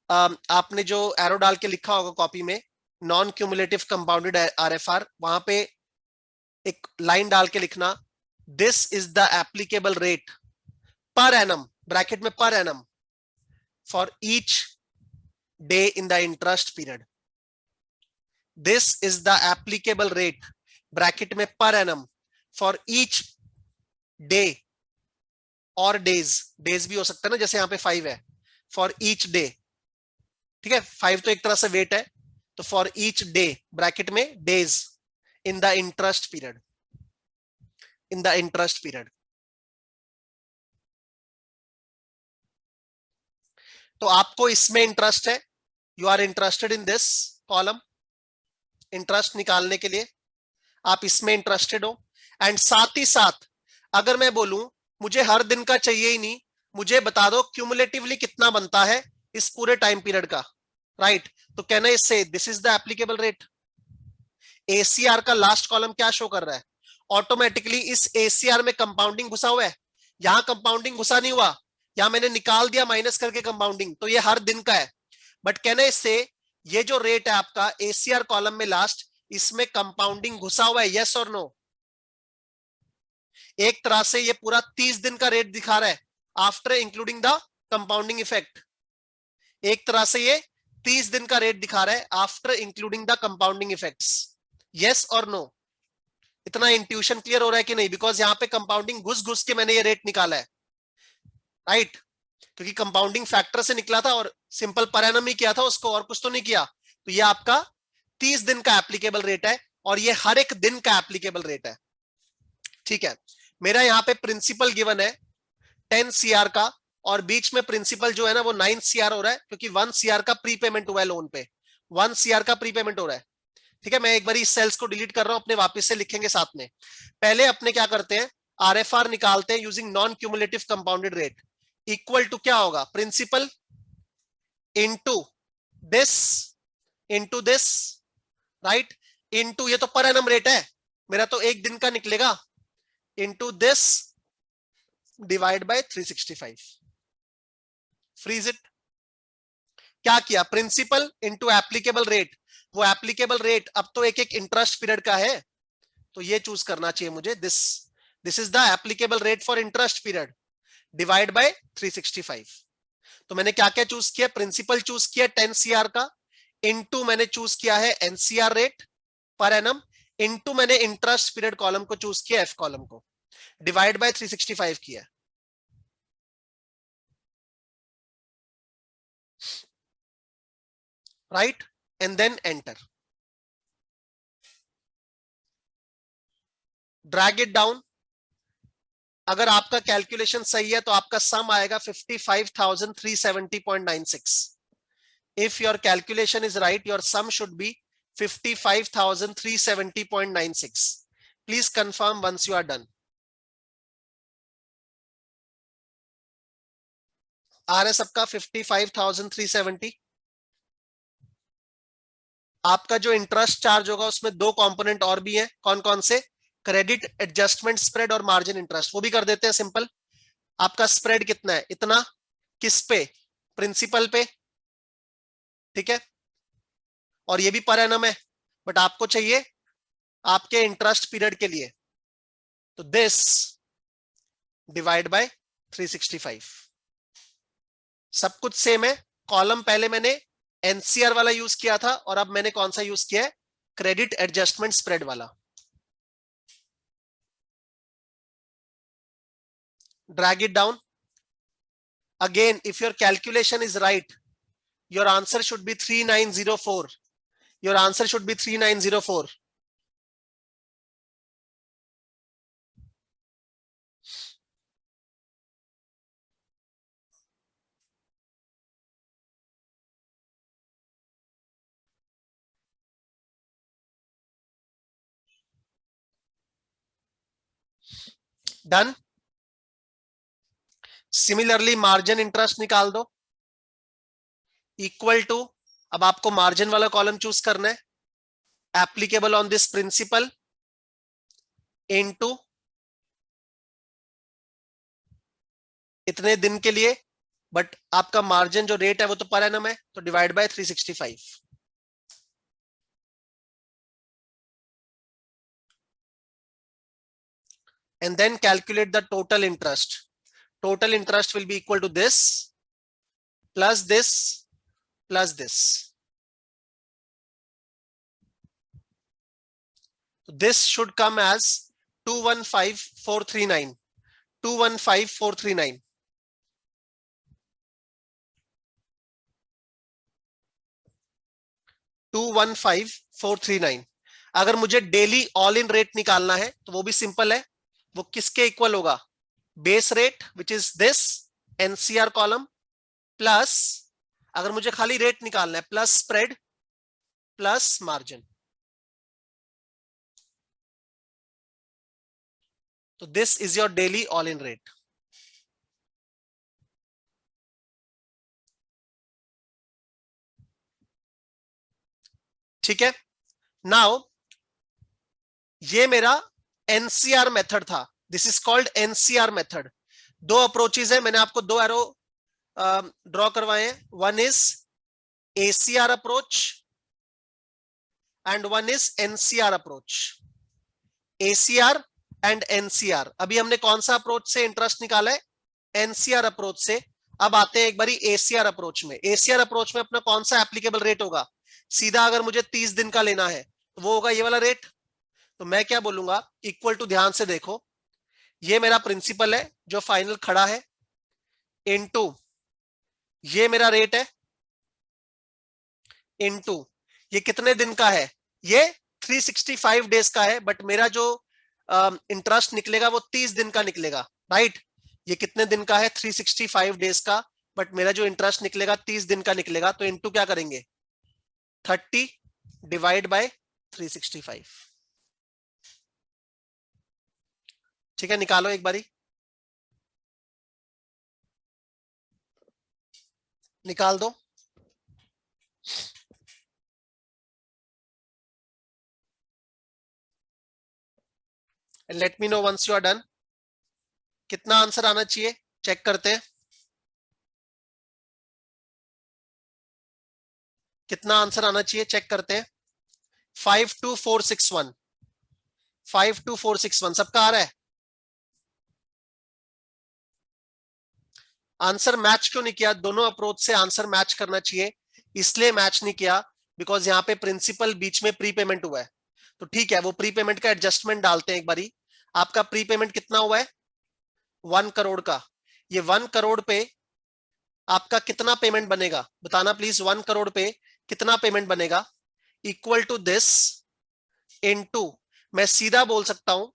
आपने जो एरो डाल के लिखा होगा कॉपी में, नॉन क्यूमुलेटिव कंपाउंडेड आरएफआर, वहां पे एक लाइन डाल के लिखना, this is the applicable rate per annum, bracket में per annum, for each day in the interest period. This is the applicable rate, bracket में per annum, for each day और days, days भी हो सकता है ना, जैसे यहां पे 5 है, फॉर ईच डे। ठीक है, 5 तो एक तरह से वेट है, तो फॉर ईच डे ब्रैकेट में days in the interest period, in the interest period. तो आपको इसमें इंटरेस्ट है, you are interested in this column, interest निकालने के लिए आप इसमें इंटरेस्टेड हो। एंड साथ ही साथ अगर मैं बोलूं मुझे हर दिन का चाहिए ही नहीं, मुझे बता दो क्यूमुलेटिवली कितना बनता है इस पूरे टाइम पीरियड का। राइट, तो कैन आई से this is the applicable rate. ACR का लास्ट कॉलम क्या शो कर रहा है, ऑटोमेटिकली इस एसीआर में कंपाउंडिंग घुसा हुआ है, यहां कंपाउंडिंग घुसा नहीं हुआ, यहां मैंने निकाल दिया माइनस करके कंपाउंडिंग, तो ये हर दिन का है। बट कैन आई से ये जो रेट है आपका एसीआर कॉलम में लास्ट, इसमें कंपाउंडिंग घुसा हुआ है, यस और नो? एक तरह से ये पूरा 30 दिन का रेट दिखा रहा है after including the compounding effect. एक तरह से ये 30 दिन का रेट दिखा रहा है after including the compounding effects, yes और नो? इतना इंट्यूशन क्लियर हो रहा है कि नहीं? बिकॉज यहाँ पे कंपाउंडिंग घुस घुस के मैंने ये रेट निकाला है। राइट, क्योंकि कंपाउंडिंग फैक्टर से निकला था और सिंपल पर एनम ही किया था उसको, और कुछ तो नहीं किया। तो ये आपका 30 दिन का एप्लीकेबल रेट है, और ये हर एक दिन का एप्लीकेबल रेट है। ठीक है, मेरा यहाँ पे प्रिंसिपल गिवन है 10 सीआर का, और बीच में प्रिंसिपल जो है ना वो 9 सीआर हो रहा है, क्योंकि 1 सीआर का प्रीपेमेंट हुआ है लोन पे, 1 सीआर का प्रीपेमेंट हो रहा है। ठीक है, मैं एक बार इस सेल्स को डिलीट कर रहा हूं, अपने वापस से लिखेंगे साथ में। पहले अपने क्या करते हैं, आरएफआर निकालते हैं using non cumulative compounded rate, equal to क्या होगा, principal into this, into this, right, into ये तो पर एनम रेट है मेरा, तो एक दिन का निकलेगा, into this divide by 365, freeze it. क्या किया, प्रिंसिपल इनटू एप्लीकेबल रेट, वो एप्लीकेबल रेट अब तो एक एक इंटरेस्ट पीरियड का है, तो ये चूज करना चाहिए मुझे, this is the applicable rate for interest period divide by 365। तो मैंने क्या क्या चूज किया, प्रिंसिपल चूज किया 10 सीआर का, इनटू मैंने चूज किया है NCR rate per annum, into मैंने इंटरेस्ट पीरियड कॉलम को चूज किया, एफ कॉलम को, डिवाइड बाय 365 किया। Right, and then enter, drag it down. अगर आपका कैलकुलेशन सही है तो आपका सम आएगा 55,370.96। If your calculation is right, your sum should be 55,370.96। Please confirm once you are done. आ रहा है सबका 55,370? आपका जो इंटरेस्ट चार्ज होगा उसमें 2 कंपोनेंट और भी हैं, कौन कौन से, क्रेडिट एडजस्टमेंट स्प्रेड और मार्जिन इंटरेस्ट, वो भी कर देते हैं सिंपल। आपका स्प्रेड कितना है, इतना, किस पे, प्रिंसिपल पे। ठीक है, और ये भी पर एनम है, बट आपको चाहिए आपके इंटरेस्ट पीरियड के लिए, तो दिस डिवाइड बाय 365। सब कुछ सेम है, कॉलम पहले मैंने एनसीआर वाला यूज किया था, और अब मैंने कौन सा यूज किया है, क्रेडिट एडजस्टमेंट स्प्रेड वाला। drag it down. Again, if your calculation is right, your answer should be 3904. Your answer should be 3904. Done. Similarly, margin interest निकाल दो, इक्वल टू, अब आपको मार्जिन वाला कॉलम चूज करना है, applicable on this principle into इतने दिन के लिए, बट आपका मार्जिन जो रेट है वो तो पर एनम है, तो divide by 365. And then calculate the total interest. Total interest will be equal to this plus this plus this. This should come as 215439. 215439. अगर मुझे डेली ऑल इन रेट निकालना है तो वो भी सिंपल है, वो किसके इक्वल होगा? Base rate which is this NCR column plus, अगर मुझे खाली रेट निकालना है, प्लस स्प्रेड प्लस मार्जिन. तो this is your daily all in rate. ठीक है. नाउ ये मेरा एनसीआर मेथड था. This is called NCR method. दो अप्रोचेज है, मैंने आपको दो एरो ड्रॉ करवाए हैं. One is ACR approach and one is NCR approach. ACR and NCR. अभी हमने कौन सा अप्रोच से इंटरेस्ट निकाला है? एनसीआर अप्रोच से. अब आते हैं एक बारी एसीआर अप्रोच में. एसीआर अप्रोच में अपना कौन सा एप्लीकेबल रेट होगा? सीधा अगर मुझे 30 दिन का लेना है तो वो होगा ये वाला रेट. तो मैं क्या बोलूंगा? इक्वल टू, ध्यान से देखो, ये मेरा प्रिंसिपल है जो फाइनल खड़ा है, इनटू ये मेरा रेट है, इनटू ये कितने दिन का है? ये 365 डेज का है, बट मेरा जो इंटरेस्ट निकलेगा वो 30 दिन का निकलेगा. राइट. ये कितने दिन का है? 365 डेज का, बट मेरा जो इंटरेस्ट निकलेगा 30 दिन का निकलेगा. तो इनटू क्या करेंगे? 30 डिवाइड बाय 365. ठीक है, निकालो एक बारी, निकाल दो. Let me know once you are done. कितना आंसर आना चाहिए चेक करते हैं. कितना आंसर आना चाहिए चेक करते हैं. 52461. 52461 सबका आ रहा है? आंसर मैच क्यों नहीं किया? दोनों अप्रोच से आंसर मैच करना चाहिए, इसलिए मैच नहीं किया बिकॉज यहाँ पे प्रिंसिपल बीच में प्री पेमेंट हुआ है. तो ठीक है, वो प्री पेमेंट का एडजस्टमेंट डालते हैं एक बारी. आपका प्री पेमेंट कितना हुआ है? 1 करोड़ का. ये 1 करोड़ पे आपका कितना पेमेंट बनेगा बताना प्लीज. 1 करोड़ पे कितना पेमेंट बनेगा? इक्वल टू दिस इनटू, मैं सीधा बोल सकता हूं,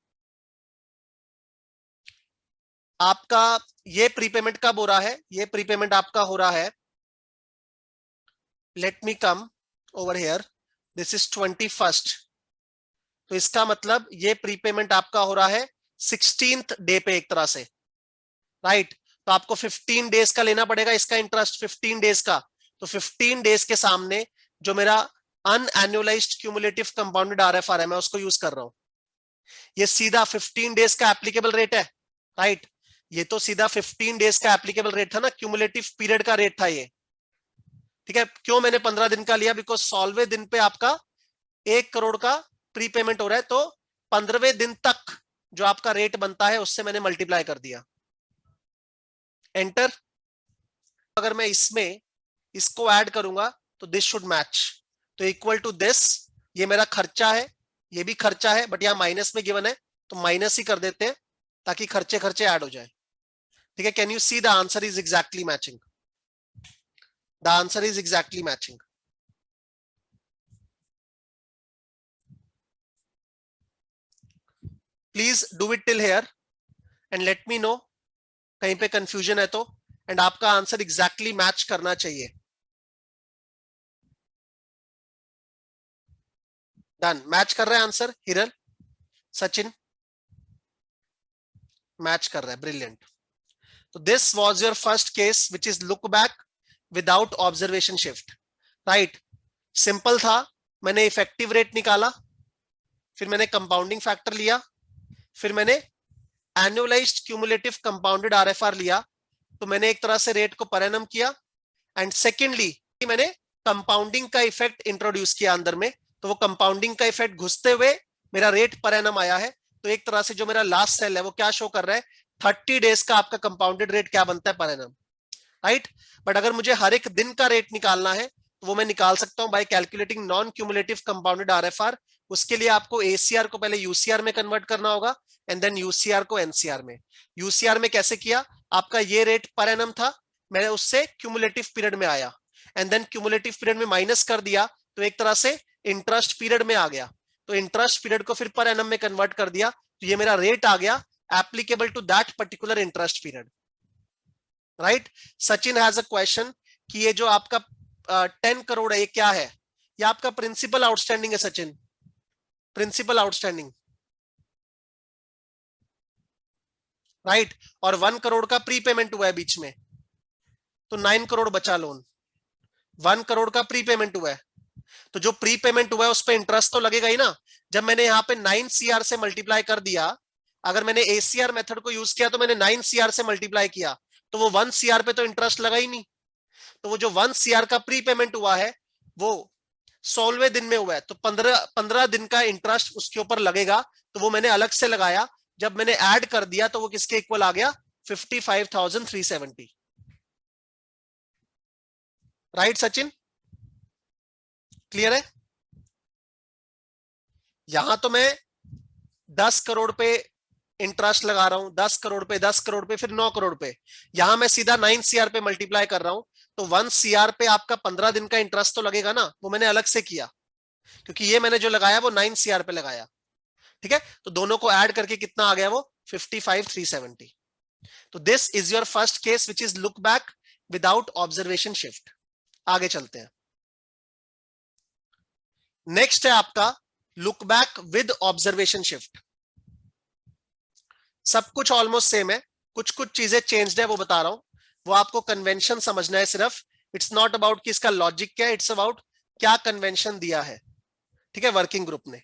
आपका ये प्रीपेमेंट कब हो रहा है? ये प्रीपेमेंट आपका हो रहा है, let me come over here, this is 21st. तो इसका मतलब ये प्रीपेमेंट आपका हो रहा है 16th डे पे एक तरह से. राइट. तो आपको 15 डेज का लेना पड़ेगा इसका इंटरेस्ट, 15 डेज का. तो 15 डेज के सामने जो मेरा अनएनुअलाइज्ड क्यूमुलेटिव कंपाउंडेड आरएफआर है, मैं उसको यूज कर रहा हूं. ये सीधा 15 डेज का एप्लीकेबल रेट है. राइट. ये तो सीधा 15 डेज का एप्लीकेबल रेट था ना, क्यूमुलेटिव पीरियड का रेट था ये. ठीक है. क्यों मैंने 15 दिन का लिया? बिकॉज 16वें दिन पे आपका 1 करोड़ का प्रीपेमेंट हो रहा है, तो 15वें दिन तक जो आपका रेट बनता है उससे मैंने मल्टीप्लाई कर दिया. एंटर. अगर मैं इसमें इसको ऐड करूंगा तो दिस शुड मैच. तो इक्वल टू दिस, ये मेरा खर्चा है, ये भी खर्चा है, बट यहाँ माइनस में गिवन है तो माइनस ही कर देते हैं ताकि खर्चे खर्चे ऐड हो जाए. ठीक है, can you see the answer is exactly matching? The answer is exactly matching. Please do it till here and let me no कहीं पे कंफ्यूजन है तो. एंड आपका आंसर एग्जैक्टली मैच करना चाहिए. डन. मैच कर रहा है आंसर हिरल, सचिन? मैच कर रहा है, ब्रिलियंट. तो this was your first case which is look back without observation shift. Right, simple था. मैंने इफेक्टिव रेट निकाला, फिर मैंने कंपाउंडिंग फैक्टर लिया, फिर मैंने एनुअलाइज्ड क्यूमुलेटिव कंपाउंडेड आरएफआर लिया. तो मैंने एक तरह से रेट को पर एनम किया. एंड सेकेंडली मैंने कंपाउंडिंग का इफेक्ट इंट्रोड्यूस किया अंदर में. तो वो कंपाउंडिंग का इफेक्ट घुसते हुए मेरा रेट पर एनम आया है. तो एक तरह से जो मेरा लास्ट सेल है वो क्या शो कर रहा है, 30 डेज का आपका कंपाउंडेड रेट क्या बनता है, पर एनम. राइट. बट अगर मुझे हर एक दिन का रेट निकालना है तो वो मैं निकाल सकता हूं by calculating non cumulative compounded RFR. उसके लिए आपको एसीआर को पहले यूसीआर में कन्वर्ट करना होगा एंड देन यूसीआर को एनसीआर में. यूसीआर में कैसे किया, आपका ये रेट पर एनम था, मैंने उससे क्यूमुलेटिव पीरियड में आया एंड देन क्यूमुलेटिव पीरियड में माइनस कर दिया तो एक तरह से इंटरेस्ट पीरियड में आ गया. तो इंटरेस्ट पीरियड को फिर पर एनम में कन्वर्ट कर दिया तो ये मेरा रेट आ गया applicable to that particular interest period. Right. Sachin has a question कि ये जो आपका 10 करोड़ है ये क्या है, ये आपका प्रिंसिपल आउटस्टैंडिंग है सचिन, प्रिंसिपल आउटस्टैंडिंग. राइट. और 1 करोड़ का प्री पेमेंट हुआ है बीच में, तो 9 करोड़ बचा लोन. 1 करोड़ का प्री पेमेंट हुआ है, तो जो प्री पेमेंट हुआ है उस पर इंटरेस्ट तो लगेगा ही ना. जब मैंने यहाँ पे 9 CR से मल्टीप्लाई कर दिया, अगर मैंने ACR मेथड को यूज किया तो मैंने 9 CR से मल्टीप्लाई किया तो वो 1 CR पे तो इंटरेस्ट लगा ही नहीं. तो वो जो 1 CR का प्री पेमेंट हुआ है वो 16वें दिन में हुआ है, तो 15 दिन का इंटरेस्ट उसके ऊपर लगेगा. तो वो मैंने अलग से लगाया, जब मैंने ऐड कर दिया तो वो किसके इक्वल आ गया, 55,370. राइट सचिन, क्लियर है? यहां तो मैं 10 करोड़ पे इंटरेस्ट लगा रहा हूं, 10 करोड़ पे, 10 करोड़ पे, फिर 9 करोड़ पे. यहां मैं सीधा 9 CR पे मल्टीप्लाई कर रहा हूं, तो 1 CR पे आपका 15 दिन का इंटरेस्ट तो लगेगा ना, वो मैंने अलग से किया क्योंकि ये मैंने जो लगाया वो 9 CR पे लगाया. ठीक है, तो दोनों को ऐड करके कितना आ गया वो 55,370. तो this is your first case which is look back without observation shift. आगे चलते हैं. नेक्स्ट है आपका look back with observation shift. सब कुछ ऑलमोस्ट सेम है, कुछ कुछ चीजें चेंज्ड है वो बता रहा हूं. वो आपको कन्वेंशन समझना है सिर्फ. इट्स नॉट अबाउट कि इसका लॉजिक क्या है, इट्स अबाउट क्या कन्वेंशन दिया है. ठीक है, वर्किंग ग्रुप ने.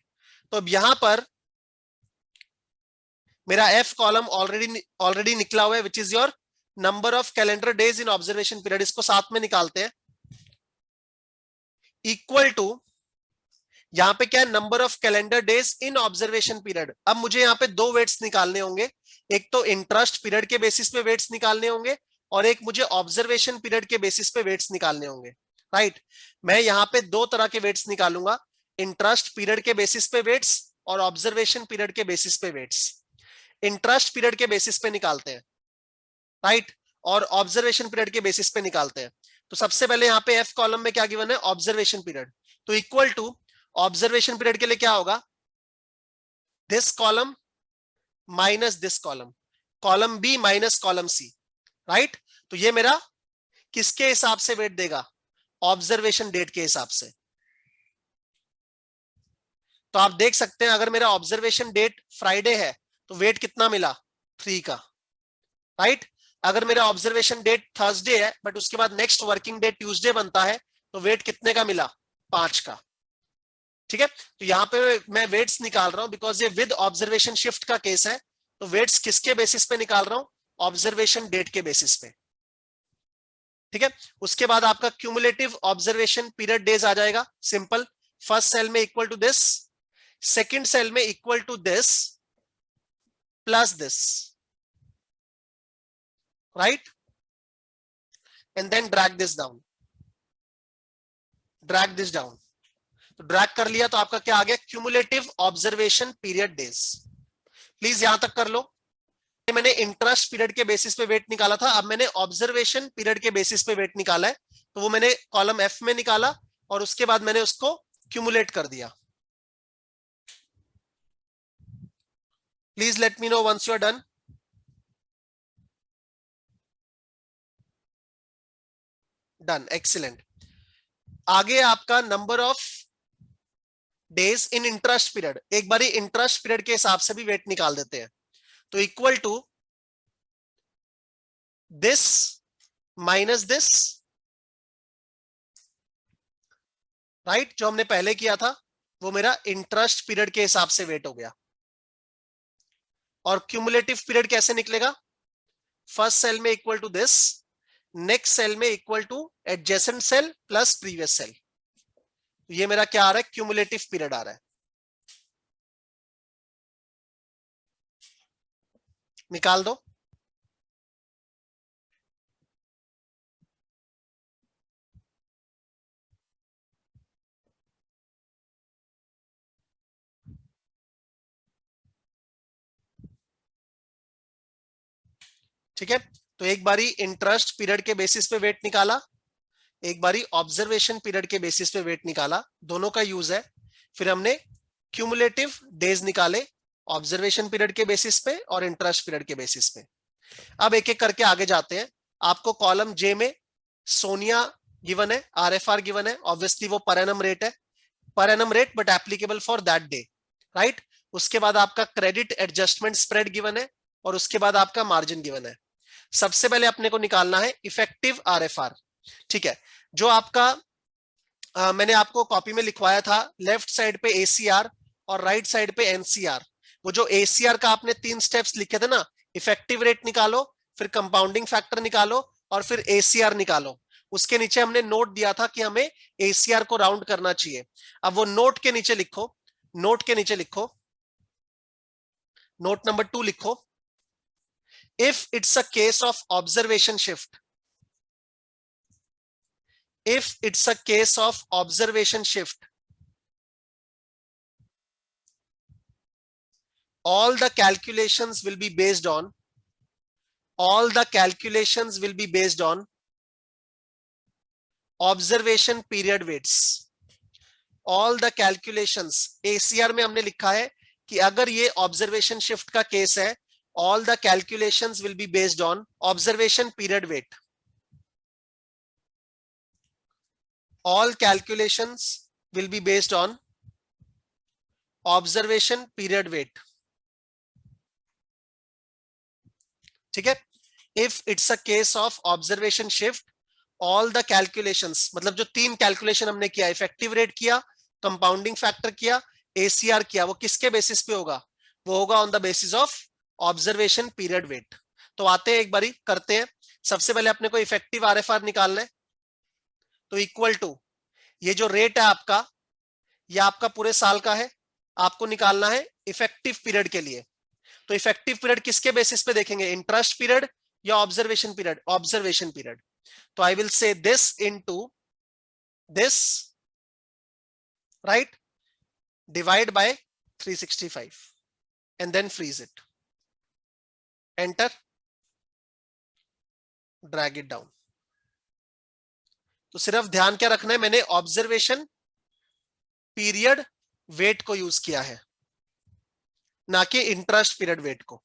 तो अब यहां पर मेरा एफ कॉलम ऑलरेडी निकला हुआ है which is your number of calendar days in observation period. इसको साथ में निकालते हैं. इक्वल टू यहां पे क्या है, number of calendar days in observation period. अब मुझे यहां पे दो वेट्स निकालने होंगे, एक तो इंटरेस्ट पीरियड के बेसिस पे वेट्स निकालने होंगे और एक मुझे ऑब्जर्वेशन पीरियड के बेसिस पे वेट्स निकालने होंगे. राइट. मैं यहां पे दो तरह के वेट्स निकालूंगा, इंटरेस्ट पीरियड के बेसिस पे वेट्स और ऑब्जर्वेशन पीरियड के बेसिस पे वेट्स. इंटरेस्ट पीरियड के बेसिस पे निकालते हैं. राइट. और ऑब्जर्वेशन पीरियड के बेसिस पे निकालते हैं. तो सबसे पहले यहाँ पे एफ कॉलम में क्या गिवन है, ऑब्जर्वेशन पीरियड. तो इक्वल टू ऑब्जर्वेशन पीरियड के लिए क्या होगा, this column minus this column, column B minus column C. Right. तो ये मेरा किसके हिसाब से वेट देगा, ऑब्जर्वेशन डेट के हिसाब से. तो आप देख सकते हैं अगर मेरा ऑब्जर्वेशन डेट फ्राइडे है तो वेट कितना मिला, 3 का. राइट. अगर मेरा ऑब्जर्वेशन डेट थर्सडे है बट उसके बाद नेक्स्ट वर्किंग डे ट्यूसडे बनता है तो वेट कितने का मिला, 5 का. ठीक है. तो यहां पे मैं वेट्स निकाल रहा हूं बिकॉज ये विद ऑब्जर्वेशन शिफ्ट का केस है. तो वेट्स किसके बेसिस पे निकाल रहा हूं, ऑब्जर्वेशन डेट के बेसिस पे. ठीक है. उसके बाद आपका क्यूमुलेटिव ऑब्जर्वेशन पीरियड डेज आ जाएगा. सिंपल, फर्स्ट सेल में equal to this, second cell में equal to this plus this. Right. And then drag this down, drag this down. तो ड्रैग कर लिया तो आपका क्या आ गया, cumulative observation period days. Please यहां तक कर लो. मैंने इंटरेस्ट पीरियड के बेसिस पे वेट निकाला था, अब मैंने ऑब्जर्वेशन पीरियड के बेसिस पे वेट निकाला है, तो वो मैंने कॉलम एफ में निकाला और उसके बाद मैंने उसको क्यूमुलेट कर दिया. Please let me know once you are done. Done, excellent. आगे आपका number of days in interest period, एक बारी इंटरेस्ट पीरियड के हिसाब से भी वेट निकाल देते हैं. तो equal to this minus this, right, जो हमने पहले किया था वो मेरा इंटरेस्ट पीरियड के हिसाब से वेट हो गया. और क्यूमुलेटिव पीरियड कैसे निकलेगा? फर्स्ट सेल में equal to this, next cell में equal to adjacent cell plus previous cell. ये मेरा क्या आ रहा है? क्यूमुलेटिव पीरियड आ रहा है. निकाल दो. ठीक है, तो एक बारी इंटरेस्ट पीरियड के बेसिस पे वेट निकाला, एक बारी ऑब्जर्वेशन पीरियड के बेसिस पे वेट निकाला, दोनों का यूज है. फिर हमने क्यूमुलेटिव डेज निकाले ऑब्जर्वेशन पीरियड के बेसिस पे और इंटरेस्ट पीरियड के बेसिस पे. अब एक एक करके आगे जाते हैं. आपको कॉलम जे में सोनिया गिवन है, आरएफआर गिवन है, ऑब्वियसली वो पर एनम रेट है, per annum rate but applicable for that day, right. उसके बाद आपका क्रेडिट एडजस्टमेंट स्प्रेड गिवन है और उसके बाद आपका मार्जिन गिवन है. सबसे पहले अपने को निकालना है इफेक्टिव आरएफआर. ठीक है, जो आपका मैंने आपको कॉपी में लिखवाया था, लेफ्ट साइड पे एसीआर और राइट साइड पे एनसीआर. वो जो एसीआर का आपने 3 स्टेप्स लिखे थे ना, इफेक्टिव रेट निकालो, फिर कंपाउंडिंग फैक्टर निकालो और फिर एसीआर निकालो. उसके नीचे हमने नोट दिया था कि हमें एसीआर को राउंड करना चाहिए. अब वो नोट के नीचे लिखो, नोट के नीचे लिखो, नोट नंबर 2 लिखो. If it's a case of observation shift, if it's a case of observation shift, all the calculations will be based on, all the calculations will be based on observation period weights. all the calculations, ACR में हमने लिखा है कि अगर ये observation shift का case है, all the calculations will be based on observation period weight. all calculations will be based on observation period weight. ठीक है, if it's a case of observation shift, all the calculations, मतलब जो 3 calculation हमने किया, effective rate किया, compounding factor किया, ACR किया, वो किसके बेसिस पे होगा? वो होगा on the basis of observation period weight. तो आते हैं एक बारी करते हैं. सबसे पहले अपने को इफेक्टिव आरएफआर निकालना है. तो इक्वल टू ये जो रेट है आपका, ये आपका पूरे साल का है, आपको निकालना है इफेक्टिव पीरियड के लिए. तो इफेक्टिव पीरियड किसके बेसिस पे देखेंगे? इंटरेस्ट पीरियड या ऑब्जर्वेशन पीरियड? Observation period. तो I will say this into this, right, divide by 365 and then freeze it, enter, drag it down. तो सिर्फ ध्यान क्या रखना है, मैंने ऑब्जर्वेशन पीरियड वेट को यूज किया है, ना कि इंटरेस्ट पीरियड वेट को.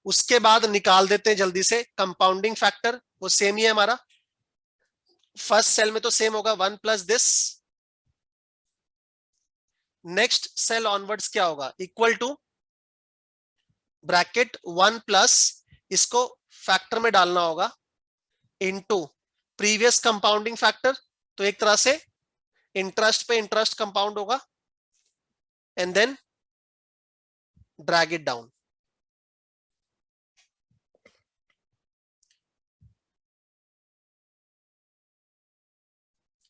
उसके बाद निकाल देते हैं जल्दी से कंपाउंडिंग फैक्टर, वो सेम ही है हमारा. फर्स्ट सेल में तो सेम होगा 1 plus this, next cell onwards क्या होगा? इक्वल टू ब्रैकेट 1 प्लस, इसको फैक्टर में डालना होगा, इनटू प्रीवियस कंपाउंडिंग फैक्टर. तो एक तरह से इंटरेस्ट पे इंटरेस्ट कंपाउंड होगा, and then drag it down.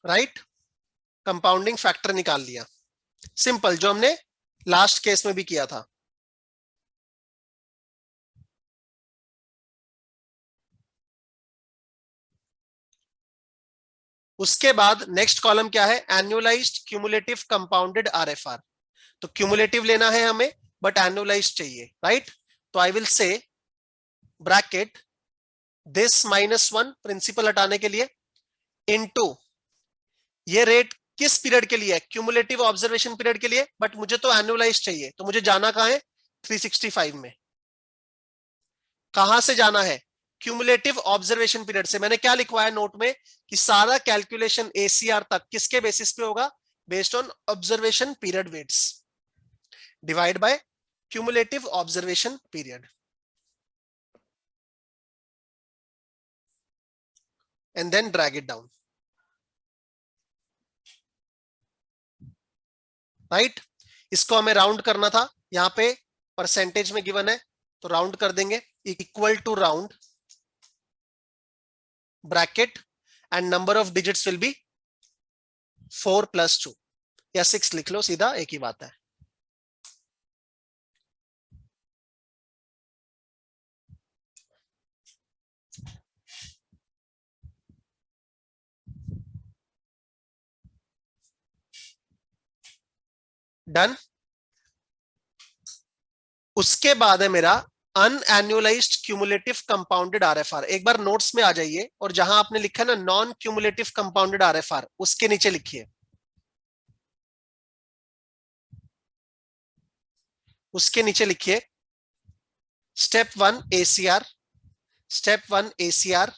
Right, compounding factor निकाल लिया. सिंपल, जो हमने लास्ट केस में भी किया था. उसके बाद नेक्स्ट कॉलम क्या है, एनुअलाइज्ड क्यूमुलेटिव कंपाउंडेड आरएफआर। तो क्यूमुलेटिव लेना है हमें बट एनुअलाइज्ड चाहिए, राइट? तो I will say bracket this -1 principal हटाने के लिए इनटू ये रेट किस पीरियड के लिए है, क्यूमुलेटिव ऑब्जर्वेशन पीरियड के लिए, बट मुझे तो एनुअलाइज चाहिए, तो मुझे जाना कहां है, 365 में। कहां से जाना है, क्यूमुलेटिव ऑब्जर्वेशन पीरियड से। मैंने क्या लिखवाया नोट में कि सारा कैलकुलेशन एसीआर तक किसके बेसिस पे होगा, based on observation period weights divide by cumulative observation period and then drag it down, right? इसको हमें राउंड करना था, यहां पे परसेंटेज में गिवन है तो राउंड कर देंगे, equal to round bracket and number of digits will be 4 + 2 या 6 लिख लो, सीधा एक ही बात है। डन। उसके बाद है मेरा अनएन्युअलाइज्ड क्यूमुलेटिव कंपाउंडेड आरएफआर। एक बार नोट्स में आ जाइए और जहां आपने लिखा है ना नॉन क्यूमुलेटिव कंपाउंडेड आरएफआर, उसके नीचे लिखिए, उसके नीचे लिखिए step 1 ACR, step 1 ACR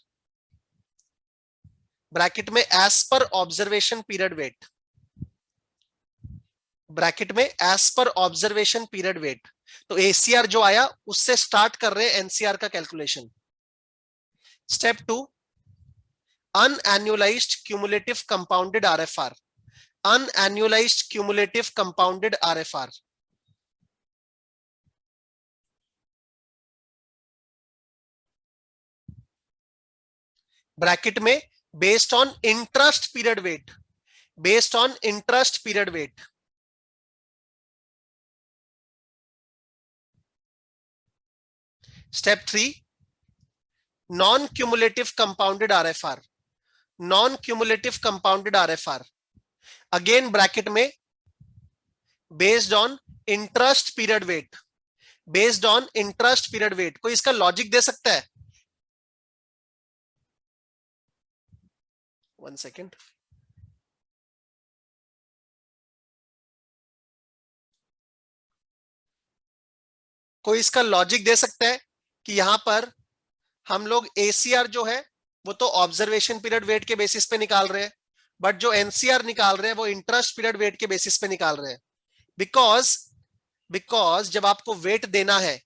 bracket में as per observation period weight, bracket में as per observation period weight. तो एसीआर जो आया उससे स्टार्ट कर रहे हैं एनसीआर का calculation. Step 2 unannualised cumulative compounded RFR, unannualised cumulative compounded RFR bracket में based on interest period weight, based on interest period weight. Step 3 non cumulative compounded RFR, non cumulative compounded RFR again bracket में based on interest period weight, based on interest period weight. कोई इसका logic दे सकता है? 1 second, कोई इसका logic दे सकता है कि यहां पर हम लोग एसीआर जो है वो तो ऑब्जर्वेशन पीरियड वेट के बेसिस पे निकाल रहे हैं, बट जो एनसीआर निकाल रहे हैं वो इंटरेस्ट पीरियड वेट के बेसिस पे निकाल रहे हैं। बिकॉज बिकॉज जब आपको वेट देना है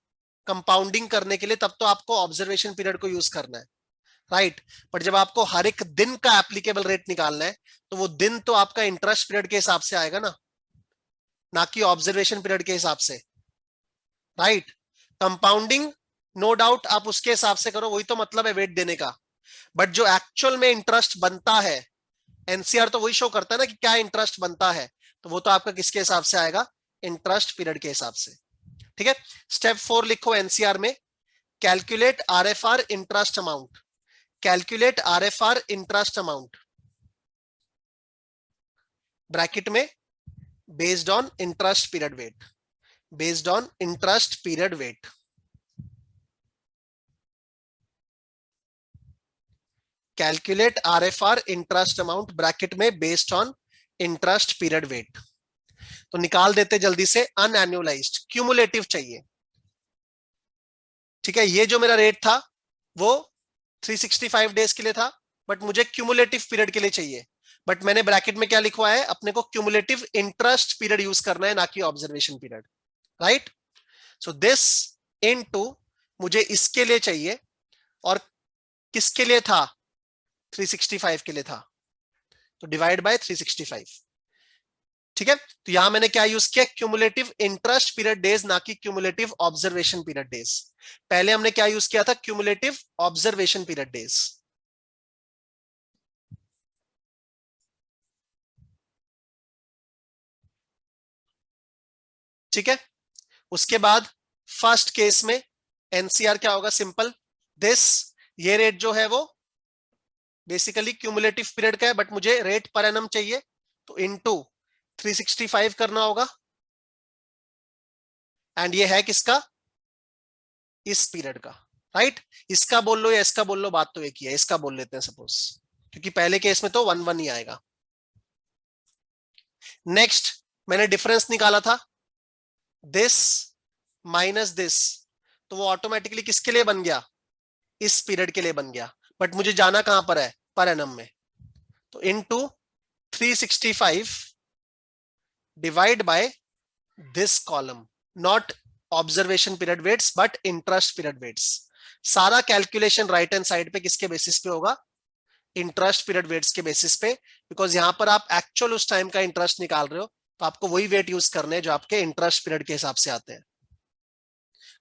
कंपाउंडिंग करने के लिए तब तो आपको ऑब्जर्वेशन पीरियड को यूज करना है, राइट? बट जब आपको हर एक दिन का एप्लीकेबल रेट निकालना है तो वो दिन तो आपका इंटरेस्ट पीरियड के हिसाब से आएगा ना कि ऑब्जर्वेशन पीरियड के हिसाब से, राइट? कंपाउंडिंग नो डाउट आप उसके हिसाब से करो, वही तो मतलब है वेट देने का। बट जो एक्चुअल में इंटरेस्ट बनता है, एनसीआर तो वही शो करता है ना कि क्या इंटरेस्ट बनता है, तो वो तो आपका किसके हिसाब से आएगा, इंटरेस्ट पीरियड के हिसाब से। ठीक है, स्टेप 4 लिखो एनसीआर में, calculate RFR interest amount, calculate RFR interest amount bracket में based on interest period weight, based on interest period weight. Calculate RFR interest amount bracket में based on interest period weight. तो निकाल देते जल्दी से, अनएन्युअलाइज्ड cumulative चाहिए। ठीक है, ये जो मेरा रेट था वो 365 डेज के लिए था, बट मुझे क्यूमुलेटिव पीरियड के लिए चाहिए। बट मैंने ब्रैकेट में क्या लिखवा है, अपने को क्यूमुलेटिव इंटरेस्ट पीरियड यूज करना है, ना कि observation period, right? So this into मुझे इसके लिए चाहिए, और किसके लिए था, 365 के लिए था, तो डिवाइड बाय 365। ठीक है, तो यहां मैंने क्या यूज किया, क्यूमुलेटिव इंटरेस्ट पीरियड डेज, ना कि क्यूमुलेटिव ऑब्जर्वेशन पीरियड डेज। पहले हमने क्या यूज किया था, क्यूमुलेटिव ऑब्जर्वेशन पीरियड डेज। ठीक है, उसके बाद फर्स्ट केस में एनसीआर क्या होगा, सिंपल दिस, ये रेट जो है वो बेसिकली क्यूमुलेटिव पीरियड का है, बट मुझे रेट पर एनम चाहिए, तो इनटू 365 करना होगा, एंड ये है किसका, इस पीरियड का, राइट। इसका बोल लो या इसका बोल लो, बात तो एक ही है, इसका बोल लेते हैं सपोज, क्योंकि पहले केस में तो 1 1 ही आएगा। नेक्स्ट मैंने डिफरेंस निकाला था, दिस माइनस दिस, तो वो ऑटोमेटिकली किसके लिए बन गया, इस पीरियड के लिए बन गया, बट मुझे जाना कहां पर है, पर एनम में, तो into 365 divide by this column, not observation period weights but interest period weights. सारा कैलकुलेशन राइट हैंड साइड पे किसके बेसिस पे होगा, इंटरेस्ट पीरियड वेट्स के बेसिस पे, बिकॉज यहां पर आप एक्चुअल उस टाइम का इंटरेस्ट निकाल रहे हो, तो आपको वही वेट यूज करने हैं जो आपके इंटरेस्ट पीरियड के हिसाब से आते हैं।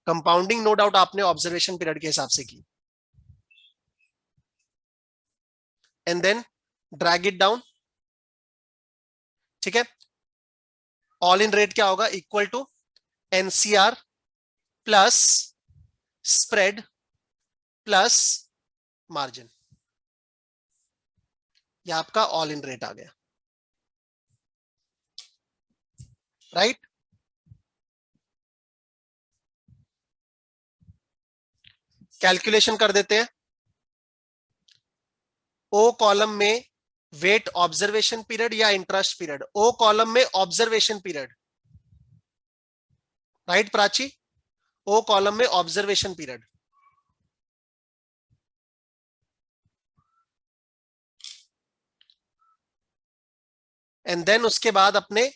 कंपाउंडिंग नो डाउट आपने ऑब्जर्वेशन पीरियड के हिसाब से की, and then drag it down, ठीक है। ऑल इन रेट क्या होगा, equal to NCR plus spread plus margin, ये आपका ऑल इन रेट आ गया, राइट। कैलकुलेशन कर देते हैं, ओ कॉलम में वेट ऑब्जर्वेशन पीरियड या इंटरेस्ट पीरियड, ओ कॉलम में observation period, right Prachi, O column में ऑब्जर्वेशन पीरियड, एंड देन उसके बाद अपने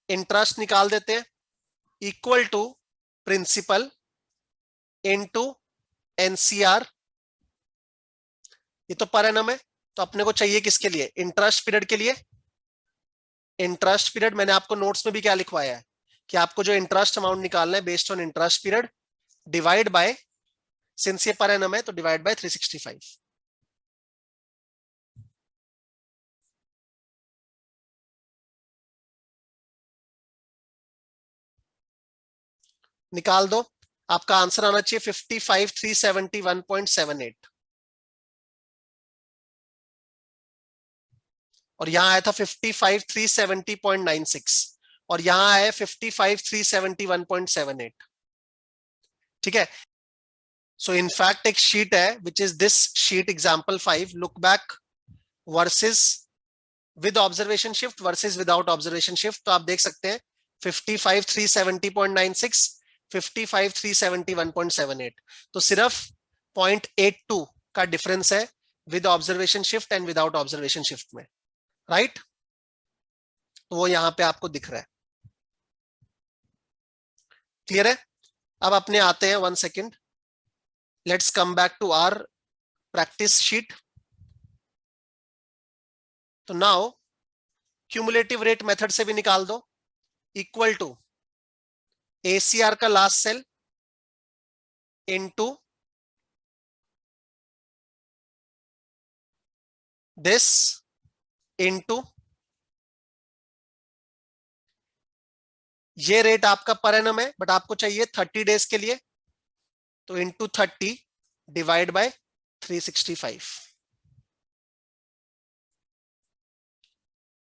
इंटरेस्ट निकाल देते हैं, equal to principal into NCR, ये तो पर एनम है, तो अपने को चाहिए किसके लिए, इंटरेस्ट पीरियड के लिए। इंटरेस्ट पीरियड मैंने आपको नोट्स में भी क्या लिखवाया है कि आपको जो इंटरेस्ट अमाउंट निकालना है based on interest period, divide bye, since ये पर एनम है तो डिवाइड बाय 365, निकाल दो, आपका आंसर आना चाहिए 55,371.78, और यहां आया था 55,370.96, और यहां आया 55,371.78, ठीक है। सो इनफैक्ट एक शीट है which is this sheet example 5, look back versus with observation shift versus without observation shift, तो आप देख सकते हैं 55,370.96, 55,371.78, तो सिर्फ 0.82 का डिफरेंस है with observation shift and without observation shift में, राइट। तो वो यहां पे आपको दिख रहा है, क्लियर है। अब अपने आते हैं, 1 second, let's come back to our practice sheet. तो नाउ क्यूमुलेटिव रेट मेथड से भी निकाल दो, इक्वल टू एसीआर का last cell into this into, ये रेट आपका पर एनम है बट आपको चाहिए 30 डेज के लिए, तो इनटू 30 डिवाइड बाय 365,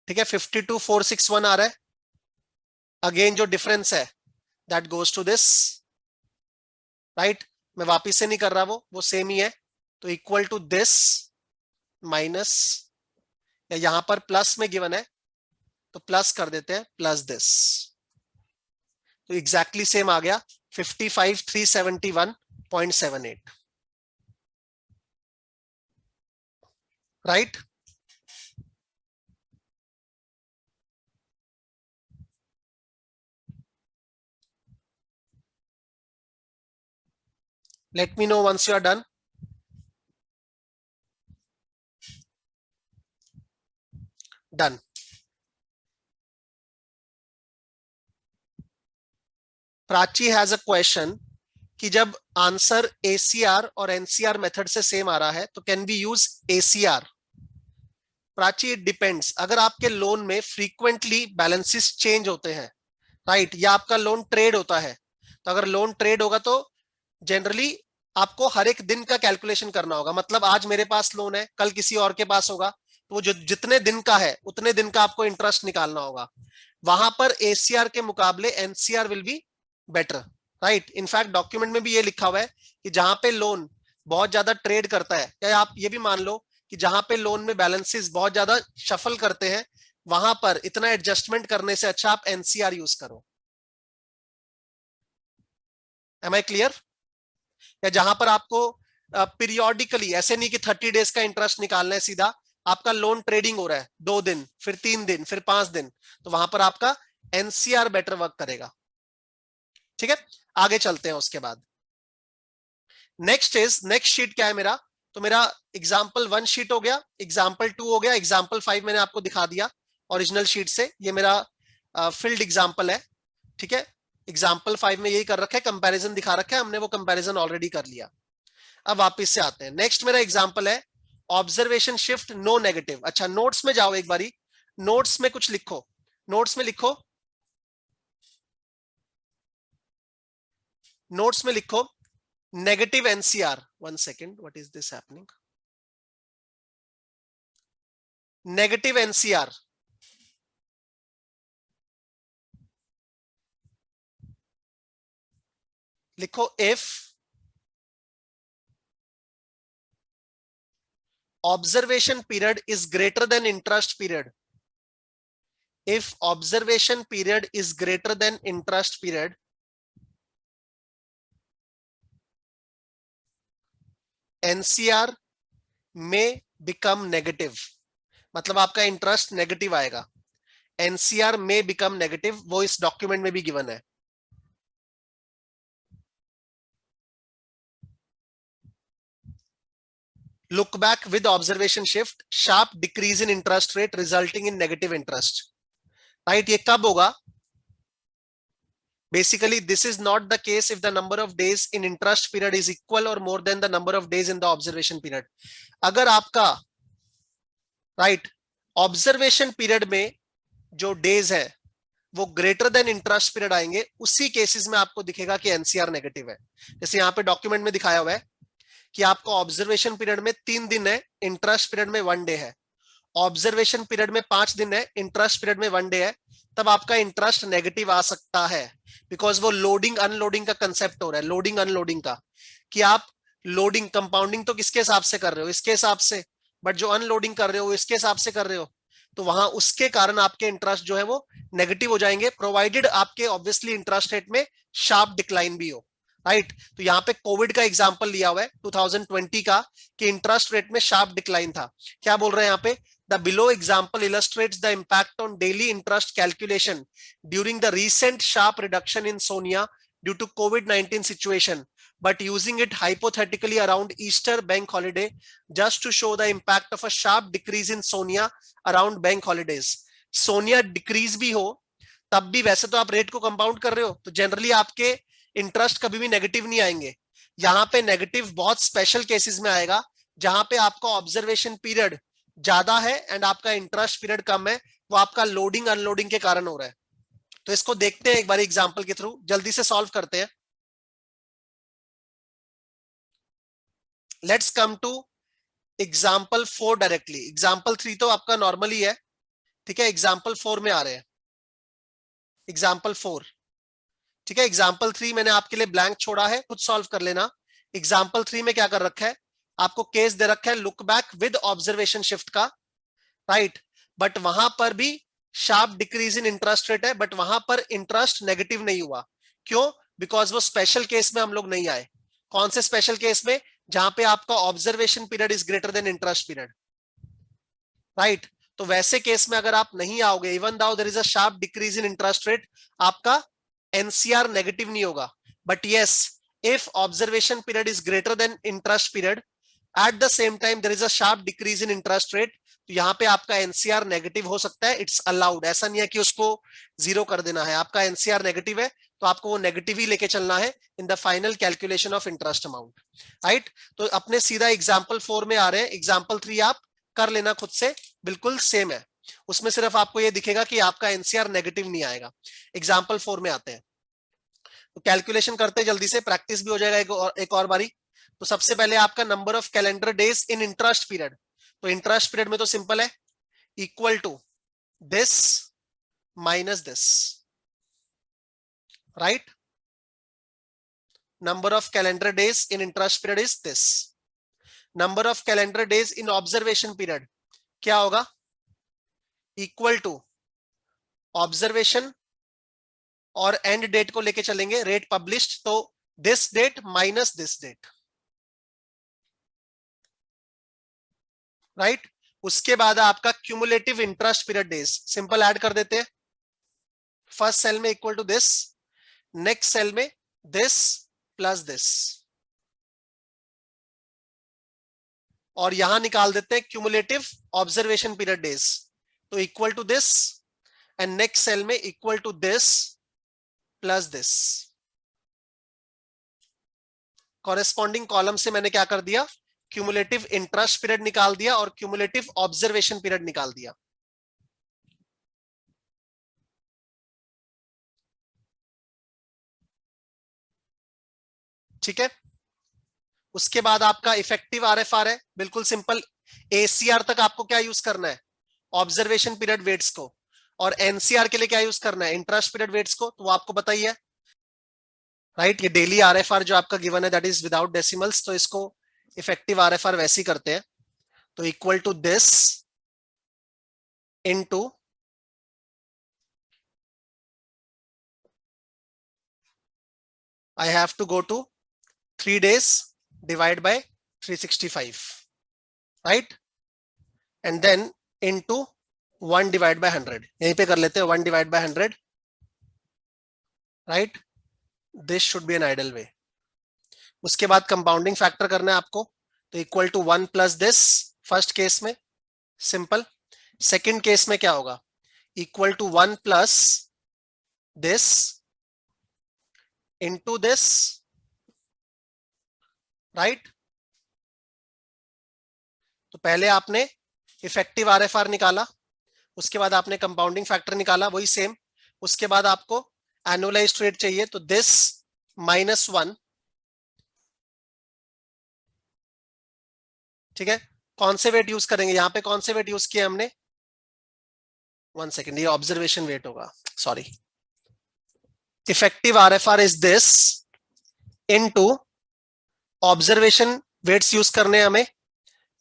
ठीक है। 52,461 आ रहा है, अगेन जो डिफरेंस है that goes to this, right. मैं वापिस से नहीं कर रहा, वो सेम ही है, तो इक्वल टू दिस माइनस, या यहां पर प्लस में गिवन है तो प्लस कर देते हैं, प्लस दिस, तो एग्जैक्टली सेम आ गया 55,371.78, right. Let me know once you are done. Done. Prachi has a question कि जब आंसर एसीआर और एनसीआर मेथड से सेम आ रहा है तो can be use ACR. Prachi it depends, अगर आपके लोन में फ्रीक्वेंटली बैलेंसेस चेंज होते हैं, राइट, या आपका लोन ट्रेड होता है, तो अगर लोन ट्रेड होगा तो जनरली आपको हर एक दिन का कैलकुलेशन करना होगा। मतलब आज मेरे पास लोन है, कल किसी और के पास होगा, तो वो जो जितने दिन का है उतने दिन का आपको इंटरेस्ट निकालना होगा। वहां पर एसीआर के मुकाबले NCR will be better, right. In fact document में भी ये लिखा हुआ है कि जहां पे लोन बहुत ज्यादा ट्रेड करता है, या आप ये भी मान लो कि जहां पे लोन में बैलेंसेस बहुत ज्यादा शफल करते हैं, वहां पर इतना एडजस्टमेंट करने से अच्छा आप एनसीआर यूज करो। Am I clear? या जहां पर आपको पीरियोडिकली, ऐसे नहीं कि 30 डेज का इंटरेस्ट निकालना है सीधा, आपका लोन ट्रेडिंग हो रहा है 2 दिन, फिर 3 दिन, फिर 5 दिन, तो वहां पर आपका एनसीआर बेटर वर्क करेगा। ठीक है, आगे चलते हैं। उसके बाद नेक्स्ट शीट क्या है मेरा? तो मेरा एग्जाम्पल 1 शीट हो गया, एग्जाम्पल 2 हो गया, एग्जाम्पल 5 मैंने आपको दिखा दिया ओरिजिनल शीट से। ये मेरा फील्ड एग्जाम्पल है। ठीक है, एग्जाम्पल 5 में यही कर रखा है, कंपैरिजन दिखा रखा है हमने, वो कंपैरिजन ऑलरेडी कर लिया। अब वापस से आते हैं, नेक्स्ट मेरा एग्जाम्पल है ऑब्जर्वेशन शिफ्ट नो नेगेटिव। अच्छा, नोट्स में जाओ एक बारी, नोट्स में कुछ लिखो, नोट्स में लिखो, नोट्स में लिखो negative NCR. 1 second, what is this happening? Negative NCR लिखो। If observation period is greater than interest period, if observation period is greater than interest period, NCR may become negative। मतलब आपका interest negative आएगा, NCR may become negative, वो इस document में भी given है। Look back with observation shift, sharp decrease in interest rate resulting in negative interest, right? ये कब होगा? Basically, this is not the case if the number of days in interest period is equal or more than the number of days in the observation period। अगर आपका right observation period में जो days है वो greater than interest period आएंगे, उसी cases में आपको दिखेगा कि एनसीआर नेगेटिव है। जैसे यहाँ पे डॉक्यूमेंट में दिखाया हुआ है कि आपको ऑब्जर्वेशन पीरियड में 3 दिन है, इंटरेस्ट पीरियड में 1 डे है। ऑब्जर्वेशन पीरियड में 5 दिन है, इंटरेस्ट पीरियड में 1 डे है, तब आपका इंटरेस्ट नेगेटिव आ सकता है। बिकॉज वो लोडिंग अनलोडिंग का कंसेप्ट हो रहा है, लोडिंग अनलोडिंग का, कि आप लोडिंग कंपाउंडिंग तो किसके हिसाब से कर रहे हो? इसके हिसाब से, बट जो अनलोडिंग कर रहे हो वो इसके हिसाब से कर रहे हो, तो वहां उसके कारण आपके इंटरेस्ट जो है वो नेगेटिव हो जाएंगे, प्रोवाइडेड आपके ऑब्वियसली इंटरेस्ट रेट में शार्प डिक्लाइन भी हो, राइट। तो यहाँ पे कोविड का एग्जांपल लिया हुआ है 2020 का, कि इंटरेस्ट रेट में शार्प डिक्लाइन था। क्या बोल रहे हैं यहाँ पे? The below example illustrates the impact on daily interest calculation during the recent sharp reduction in SONIA due to COVID-19 situation, but using it hypothetically around Easter bank holiday just to show the impact of a sharp decrease in SONIA around bank holidays। SONIA decrease भी हो तब भी, वैसे तो आप rate को compound कर रहे हो तो जनरली आपके इंटरेस्ट कभी भी नेगेटिव नहीं आएंगे। यहाँ पे नेगेटिव बहुत स्पेशल केसेस में आएगा, जहां पे आपका ऑब्जर्वेशन पीरियड ज्यादा है एंड आपका इंटरेस्ट पीरियड कम है, वो आपका लोडिंग अनलोडिंग के कारण हो रहा है। तो इसको देखते हैं एक बार एग्जांपल के थ्रू, जल्दी से सॉल्व करते हैं। Let's come two example 4 directly. Example 3 तो आपका नॉर्मल ही है, ठीक है। एग्जांपल 4 में आ रहे हैं, एग्जांपल 4, ठीक है। एग्जांपल 3 मैंने आपके लिए ब्लैंक छोड़ा है, खुद सॉल्व कर लेना। एग्जांपल 3 में क्या कर रखा है? आपको केस दे रखा है look back with observation shift का, राइट। बट वहां पर भी sharp decrease in interest rate है, बट वहां पर इंटरेस्ट नेगेटिव नहीं हुआ। क्यों? बिकॉज वो स्पेशल केस में हम लोग नहीं आए। कौन से स्पेशल केस में? जहां पे आपका observation period is greater than interest period, right. तो वैसे केस में अगर आप नहीं आओगे, even though there is a sharp decrease in interest rate, आपका एनसीआर नेगेटिव नहीं होगा। But yes, if observation period is greater than interest period at the same time there is a sharp decrease in interest rate, तो यहाँ पे आपका NCR negative हो सकता है। इट्स अलाउड, ऐसा नहीं है कि उसको जीरो कर देना है। आपका एनसीआर नेगेटिव है तो आपको वो नेगेटिव ही लेके चलना है in the final calculation of interest amount, right. तो अपने सीधा एग्जाम्पल 4 में आ रहे हैं। एग्जाम्पल 3 आप कर लेना खुद से, बिल्कुल सेम है। उसमें सिर्फ आपको ये दिखेगा कि आपका एनसीआर नेगेटिव नहीं आएगा। एग्जाम्पल 4 में आते हैं, तो कैलकुलेशन करते हैं जल्दी से, प्रैक्टिस भी हो जाएगा एक और बारी। तो सबसे पहले आपका number of calendar days in interest period, तो इंटरेस्ट पीरियड में तो सिंपल है, equal to this minus this, right. Number of calendar days in interest period is this. Number of calendar days in observation period क्या होगा, equal to observation और end date को लेके चलेंगे, रेट पब्लिश्ड, तो this date minus this date, right. उसके बाद आपका cumulative interest period days, simple add कर देते हैं, फर्स्ट सेल में equal to this, next cell में दिस प्लस दिस, और यहां निकाल देते हैं क्यूमुलेटिव ऑब्जर्वेशन पीरियड डेज, तो equal to this, and next cell में equal to this plus this. Corresponding column से मैंने क्या कर दिया, क्यूमुलेटिव इंटरेस्ट पीरियड निकाल दिया और क्यूमुलेटिव ऑब्जर्वेशन पीरियड निकाल दिया। ठीक है। उसके बाद आपका इफेक्टिव आरएफआर है, बिल्कुल सिंपल। एसीआर तक आपको क्या यूज करना है, ऑब्जर्वेशन पीरियड वेट्स को, और एनसीआर के लिए क्या यूज करना है, इंटरेस्ट पीरियड वेट्स को, तो वो आपको बताइए, राइट। ये डेली आरएफआर जो आपका गिवन है दैट इज विदाउट डेसिमल्स, तो इसको इफेक्टिव आरएफआर वैसे ही करते हैं, तो equal to this into I have to go to 3 days divide by 365, right, and then into 1 divide by 100, यहीं पे कर लेते हैं 1 divide by 100, right, this should be an ideal way। उसके बाद कंपाउंडिंग फैक्टर करना है आपको, तो equal to 1 plus this first case में, सिंपल। सेकंड केस में क्या होगा, equal to 1 plus this into this, right. तो पहले आपने इफेक्टिव आरएफआर निकाला, उसके बाद आपने कंपाउंडिंग फैक्टर निकाला, वही सेम। उसके बाद आपको एनुअलाइज्ड रेट चाहिए, तो दिस -1, ठीक है। कौन से वेट यूज करेंगे, यहां पे कौन से वेट यूज किए हमने, 1 सेकेंड, ये ऑब्जर्वेशन वेट होगा, sorry. Effective RFR is this into observation weights use करने हमें,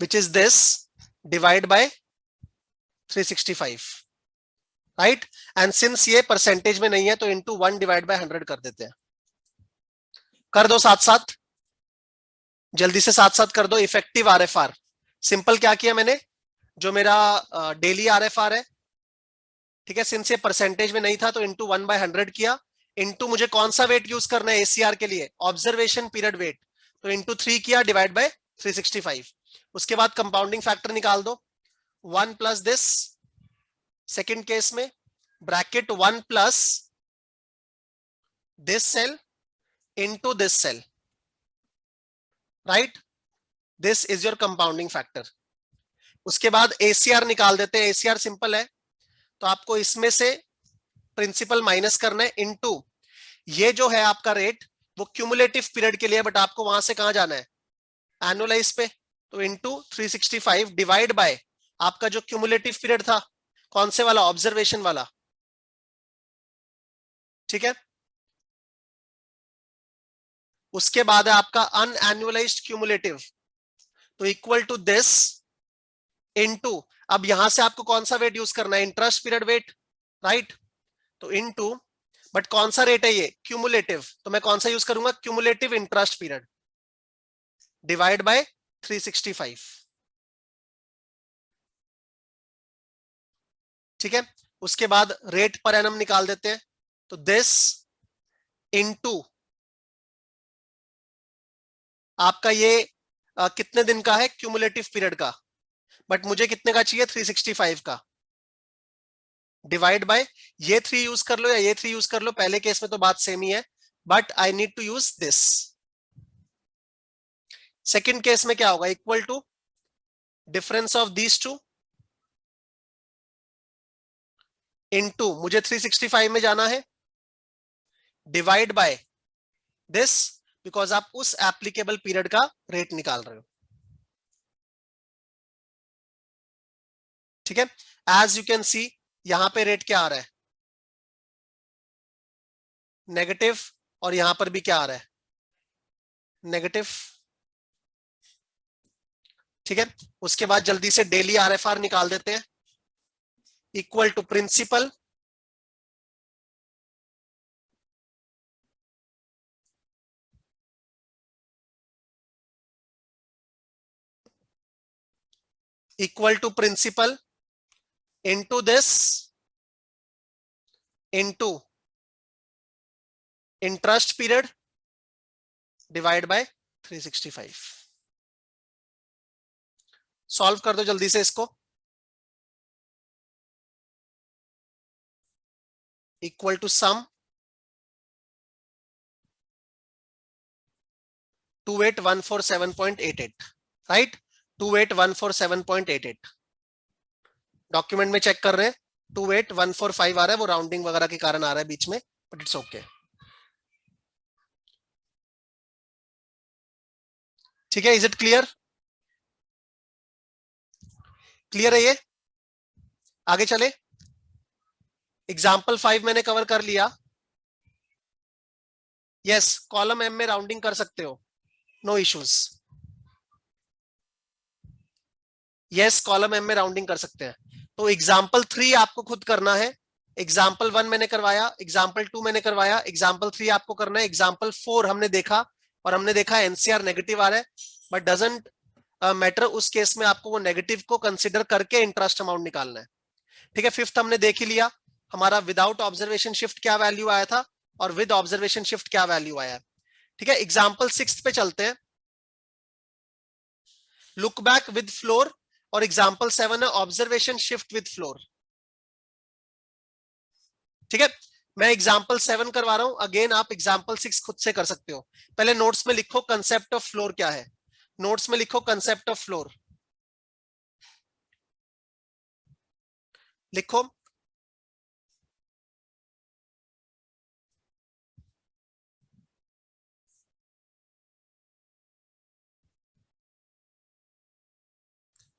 which is this divide by 365, right. And since ये परसेंटेज में नहीं है तो इनटू 1 डिवाइड बाय 100 कर देते हैं। कर दो साथ साथ, जल्दी से साथ साथ कर दो। इफेक्टिव आरएफआर सिंपल क्या किया मैंने, जो मेरा डेली आरएफआर है, ठीक है, सिंस ये परसेंटेज में नहीं था तो इनटू 1 बाय 100 किया, इनटू मुझे कौन सा वेट यूज करना है एसीआर के लिए, ऑब्जर्वेशन पीरियड वेट, तो इनटू 3 किया डिवाइड बाय 365। उसके बाद कंपाउंडिंग फैक्टर निकाल दो, 1 प्लस दिस सेकेंड केस में, bracket 1 plus this cell into this cell, right, this is your compounding factor. उसके बाद एसीआर निकाल देते हैं, एसीआर सिंपल है, तो आपको इसमें से प्रिंसिपल माइनस करना है, इनटू ये जो है आपका रेट वो क्यूमुलेटिव पीरियड के लिए, बट आपको वहां से कहां जाना है, एनुअलाइज पे, तो इनटू 365 डिवाइड बाय आपका जो क्यूमुलेटिव पीरियड था, कौन से वाला, ऑब्जर्वेशन वाला, ठीक है। उसके बाद है आपका अनएनुअलाइज्ड क्यूमुलेटिव, तो इक्वल टू दिस इनटू, अब यहां से आपको कौन सा वेट यूज करना है, इंटरेस्ट पीरियड वेट, राइट, तो इनटू, बट कौन सा रेट है ये, क्यूमुलेटिव, तो मैं कौन सा यूज करूंगा, cumulative interest period divide by 365, ठीक है। उसके बाद रेट पर एनम निकाल देते हैं, तो दिस इनटू आपका ये कितने दिन का है, क्यूमुलेटिव पीरियड का, बट मुझे कितने का चाहिए, 365 का, डिवाइड बाय, ये 3 यूज कर लो या ये 3 यूज कर लो, पहले केस में तो बात सेम ही है, but I need to use this. Second case में क्या होगा, equal to difference of these two into, मुझे 365 में जाना है, डिवाइड बाय दिस, बिकॉज आप उस एप्लीकेबल पीरियड का रेट निकाल रहे हो। ठीक है, एज यू कैन सी यहां पे रेट क्या आ रहा है, नेगेटिव, और यहां पर भी क्या आ रहा है, नेगेटिव। ठीक है, उसके बाद जल्दी से डेली आरएफआर निकाल देते हैं, equal to principal equal to principal into this into interest period divide by 365। Solve कर दो जल्दी से इसको, equal to sum 28147.88, right, 28147.88। Document में चेक कर रहे हैं 28145 आ रहा है, वो राउंडिंग वगैरह के कारण आ रहा है बीच में, बट इट्स ओके। ठीक है, इज इट क्लियर, क्लियर है ये? आगे चले, एग्जाम्पल 5 मैंने कवर कर लिया। यस, कॉलम एम में राउंडिंग कर सकते हो, no issues. Yes, column M में राउंडिंग कर सकते हैं। तो एग्जाम्पल 3 आपको खुद करना है, एग्जाम्पल 1 मैंने करवाया, एग्जाम्पल 2 मैंने करवाया, एग्जाम्पल 3 आपको करना है, एग्जाम्पल 4 हमने देखा, और हमने देखा एनसीआर नेगेटिव आ रहा है, बट डजंट मैटर, उस केस में आपको वो नेगेटिव को कंसिडर करके इंटरेस्ट अमाउंट निकालना है। ठीक है, फिफ्थ हमने देख ही लिया, हमारा विदाउट ऑब्जर्वेशन शिफ्ट क्या वैल्यू आया था और विद ऑब्जर्वेशन शिफ्ट क्या वैल्यू आया। ठीक है, एग्जाम्पल 6 पे चलते हैं, लुक बैक विद फ्लोर, और एग्जाम्पल 7 है ऑब्जर्वेशन शिफ्ट विद फ्लोर। ठीक है, मैं एग्जाम्पल 7 करवा रहा हूं, अगेन आप एग्जाम्पल 6 खुद से कर सकते हो। पहले नोट्स में लिखो कंसेप्ट ऑफ फ्लोर क्या है, नोट्स में लिखो कंसेप्ट ऑफ फ्लोर, लिखो।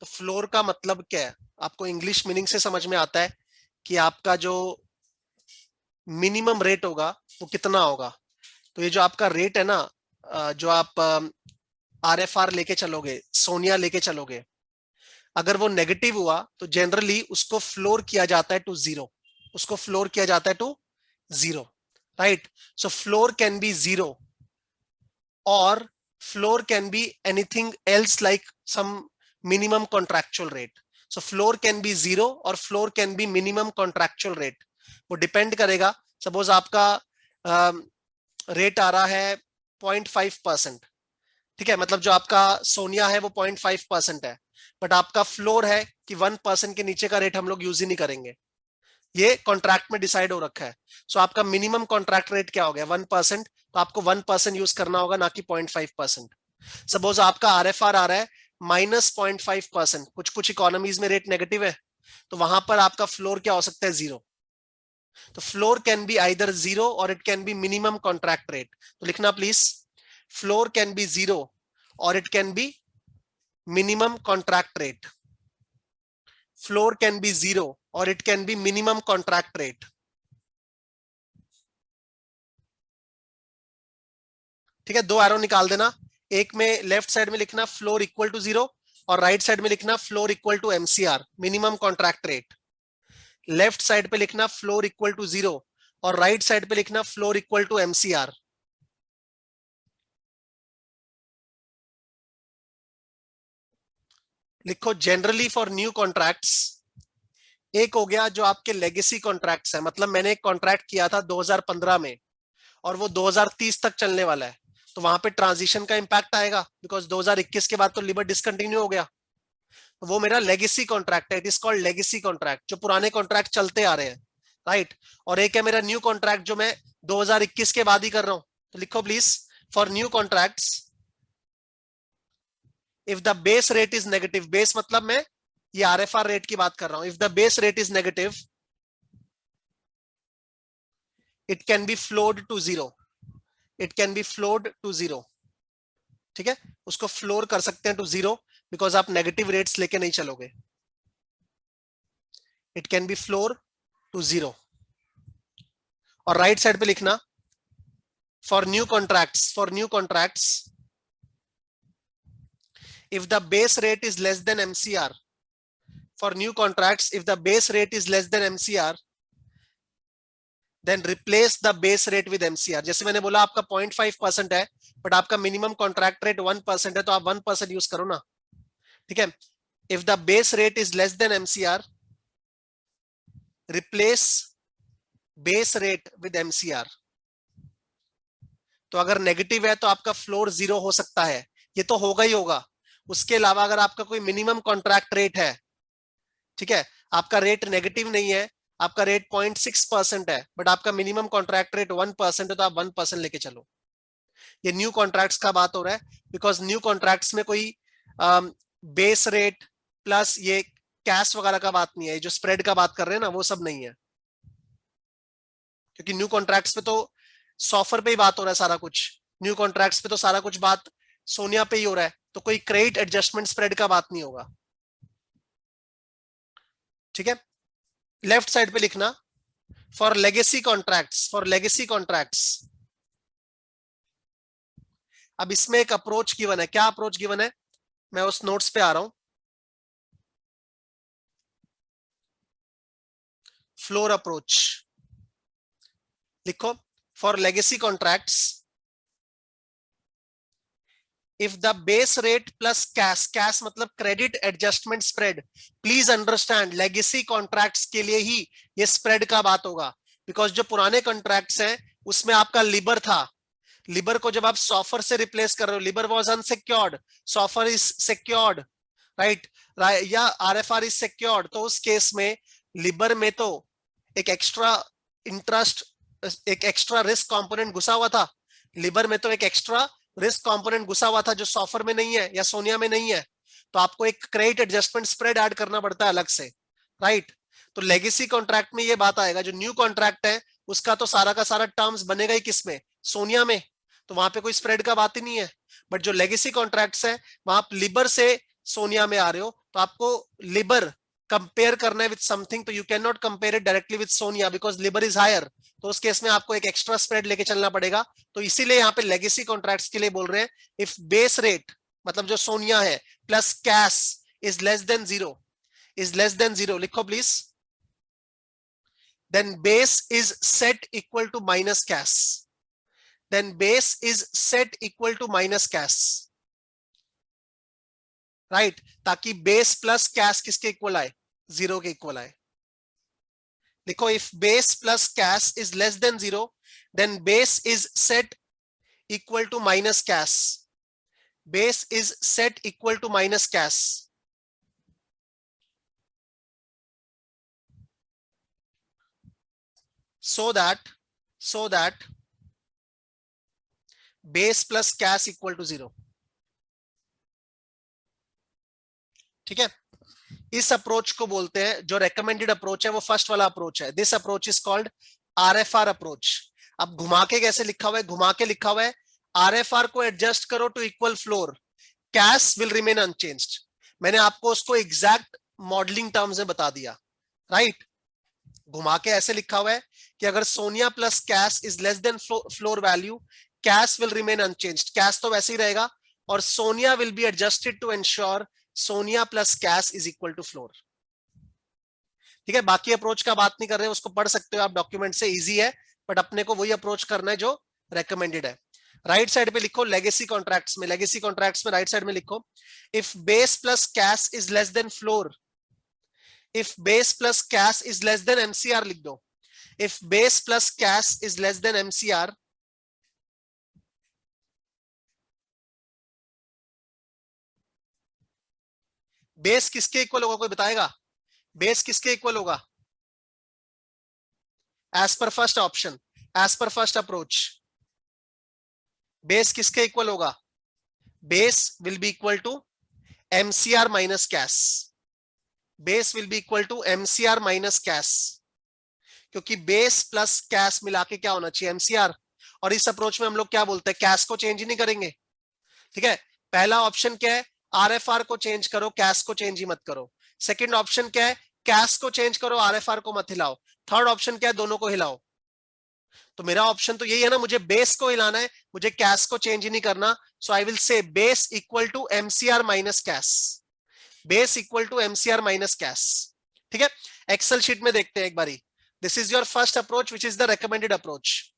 तो फ्लोर का मतलब क्या है, आपको इंग्लिश मीनिंग से समझ में आता है कि आपका जो मिनिमम रेट होगा वो कितना होगा। तो ये जो आपका रेट है ना, जो आप आरएफआर लेके चलोगे, सोनिया लेके चलोगे, अगर वो नेगेटिव हुआ तो जनरली उसको फ्लोर किया जाता है टू जीरो, उसको फ्लोर किया जाता है to zero, right. So floor can be zero, और floor can be anything else like some minimum contractual rate. So floor can be zero और floor can be minimum contractual rate. वो depend करेगा, suppose आपका rate आ रहा है 0.5%, ठीक है, मतलब जो आपका सोनिया है वो 0.5% है, बट आपका फ्लोर है कि 1% के नीचे का रेट हम लोग यूज ही नहीं करेंगे, ये कॉन्ट्रैक्ट में डिसाइड हो रखा है। सो आपका मिनिमम कॉन्ट्रैक्ट रेट क्या हो गया, 1%, तो आपको 1% यूज करना होगा, ना कि 0.5%। सपोज आपका आरएफआर आ रहा है -0.5%, कुछ कुछ इकोनॉमीज में रेट नेगेटिव है, तो वहां पर आपका फ्लोर क्या हो सकता है, जीरो। तो floor can be either zero और it can be minimum contract rate. तो लिखना please, floor can be zero और it can be minimum contract rate. Floor can be zero और it can be minimum contract rate. ठीक है, दो arrow निकाल देना, एक में लेफ्ट साइड में लिखना फ्लोर इक्वल टू जीरो, और राइट साइड में लिखना floor equal to MCR, minimum contract rate. Left side पे लिखना फ्लोर इक्वल टू जीरो, और राइट साइड पे लिखना फ्लोर इक्वल टू एमसीआर। लिखो जनरली फॉर न्यू कॉन्ट्रैक्ट्स, एक हो गया जो आपके लेगेसी कॉन्ट्रैक्ट्स है, मतलब मैंने एक कॉन्ट्रैक्ट किया था 2015 में और वो 2030 तक चलने वाला है, तो वहां पे ट्रांजिशन का इंपैक्ट आएगा, बिकॉज 2021 के बाद तो लिबर डिसकंटिन्यू हो गया, तो वो मेरा लेगेसी कॉन्ट्रैक्ट है, it is called legacy contract, जो पुराने कॉन्ट्रैक्ट चलते आ रहे हैं, राइट। और एक है मेरा न्यू कॉन्ट्रैक्ट जो मैं 2021 के बाद ही कर रहा हूं। तो लिखो please, for new contracts if the base rate is negative, base मतलब मैं ये आरएफआर रेट की बात कर रहा हूं, if the base rate is negative it can be floored to zero. It can be floored to zero. ठीक है, उसको फ्लोर कर सकते हैं टू जीरो, बिकॉज आप नेगेटिव रेट्स लेके नहीं चलोगे। It can be floor to zero. और राइट साइड पे लिखना for new contracts if the base rate is less than MCR, for new contracts if the base rate is less than MCR, then replace the base rate with MCR। जैसे मैंने बोला आपका 0.5% है, but आपका minimum contract rate 1% है, तो आप 1% use करो ना। ठीक है, if the base rate is less than MCR, replace base rate with MCR। तो अगर नेगेटिव है तो आपका फ्लोर जीरो हो सकता है, ये तो होगा ही होगा। उसके अलावा अगर आपका कोई मिनिमम कॉन्ट्रैक्ट रेट है, ठीक है, आपका रेट नेगेटिव नहीं है, आपका रेट 0.6% है, बट आपका मिनिमम कॉन्ट्रैक्ट रेट 1% है, तो आप 1% लेके चलो। ये न्यू कॉन्ट्रैक्ट्स का बात हो रहा है, बिकॉज न्यू कॉन्ट्रैक्ट्स में कोई बेस रेट प्लस ये कैश वगैरह का बात नहीं है, जो स्प्रेड का बात कर रहे हैं ना, वो सब नहीं है। क्योंकि न्यू कॉन्ट्रैक्ट्स पे तो सॉफर पे ही बात हो रहा है सारा कुछ, न्यू कॉन्ट्रैक्ट्स पे तो सारा कुछ बात सोनिया पे ही हो रहा है, तो कोई क्रेडिट एडजस्टमेंट स्प्रेड का बात नहीं होगा। ठीक है, लेफ्ट साइड पे लिखना फॉर लेगेसी कॉन्ट्रैक्ट्स। अब इसमें एक अप्रोच गिवन है, क्या अप्रोच गिवन है, मैं उस नोट्स पे आ रहा हूं। फ्लोर अप्रोच लिखो, for legacy contracts if the base rate plus cash मतलब credit adjustment spread, please understand legacy contracts के लिए ही ये स्प्रेड का बात होगा, बिकॉज जो पुराने कॉन्ट्रैक्ट्स हैं उसमें आपका लिबर था, लिबर को जब आप सॉफर से रिप्लेस कर रहे हो, LIBOR was unsecured, SOFR is secured, right, या आरएफआर इज सिक्योर्ड, तो उस केस में लिबर में तो एक एक्स्ट्रा इंटरेस्ट, एक एक्स्ट्रा रिस्क कंपोनेंट घुसा हुआ था, लिबर में तो एक एक्स्ट्रा रिस्क कंपोनेंट घुसा हुआ था जो सॉफर में नहीं है या सोनिया में नहीं है, तो आपको एक क्रेडिट एडजस्टमेंट स्प्रेड ऐड करना पड़ता है अलग से, राइट। तो लेगेसी कॉन्ट्रैक्ट में ये बात आएगा, जो न्यू कॉन्ट्रैक्ट है उसका तो सारा का सारा टर्म्स बनेगा ही किसमें, सोनिया में, तो वहां पे कोई स्प्रेड का बात ही नहीं है। बट जो लेगेसी कॉन्ट्रैक्ट्स है वहां आप लिबर से सोनिया में आ रहे हो, तो आपको लिबर कंपेयर करना है विद समथिंग, तो you can not compare it directly with SONIA because LIBOR is higher, तो उस केस में आपको एक एक्स्ट्रा स्प्रेड लेके चलना पड़ेगा। तो इसीलिए यहाँ पे लेगेसी कॉन्ट्रैक्ट्स के लिए बोल रहे हैं इफ बेस रेट मतलब जो सोनिया है plus cash is less than zero, लिखो please, then base is set equal to minus cash, then base is set equal to minus cash, right, ताकि बेस प्लस कैश किसके इक्वल आए, zero के equal आए। लिखो if base plus cash is less than zero then base is set equal to minus cash, base is set equal to minus cash. so that base plus cash equal to zero. ठीक है, इस approach को बोलते हैं, जो recommended approach है वो first वाला अप्रोच है, this approach is called RFR approach. अब घुमा के कैसे लिखा हुआ है, घुमा के लिखा हुआ है आरएफआर को एडजस्ट करो to equal floor, cash will remain unchanged. मैंने आपको उसको एग्जैक्ट मॉडलिंग टर्म्स में बता दिया, राइट। घुमा के ऐसे लिखा हुआ है कि अगर SONIA plus cash is less than floor value, cash will remain unchanged, cash तो वैसे ही रहेगा, और SONIA will be adjusted to ensure SONIA plus cash is equal to floor. ठीक है, बाकी अप्रोच का बात नहीं कर रहे हैं, उसको पढ़ सकते हो आप डॉक्यूमेंट से, इजी है, बट अपने को वही अप्रोच करना है जो रेकमेंडेड है। राइट साइड पे लिखो लेगेसी कॉन्ट्रैक्ट्स में, लेगेसी कॉन्ट्रैक्ट्स में राइट साइड में लिखो if base plus cash is less than floor, if base plus cash is less than MCR लिख दो, if base plus cash is less than MCR, base किसके equal होगा, कोई बताएगा बेस किसके इक्वल होगा, as per first option, as per first approach base किसके equal होगा, base will be equal to MCR minus cash, base will be equal to MCR minus cash, क्योंकि base plus cash मिला के क्या होना चाहिए MCR, और इस अप्रोच में हम लोग क्या बोलते हैं, कैश को चेंज ही नहीं करेंगे। ठीक है, पहला ऑप्शन क्या है, आरएफआर को चेंज करो, कैश को चेंज ही मत करो। सेकंड ऑप्शन क्या है, कैश को चेंज करो, आरएफआर को मत हिलाओ। थर्ड ऑप्शन क्या है, दोनों को हिलाओ। तो मेरा ऑप्शन तो यही है ना, मुझे बेस को हिलाना है, मुझे कैश को चेंज ही नहीं करना। So I will say base equal to MCR minus cash, base equal to MCR minus cash. ठीक है, एक्सेल शीट में देखते हैं एक बारी। This is your first approach which is the recommended approach.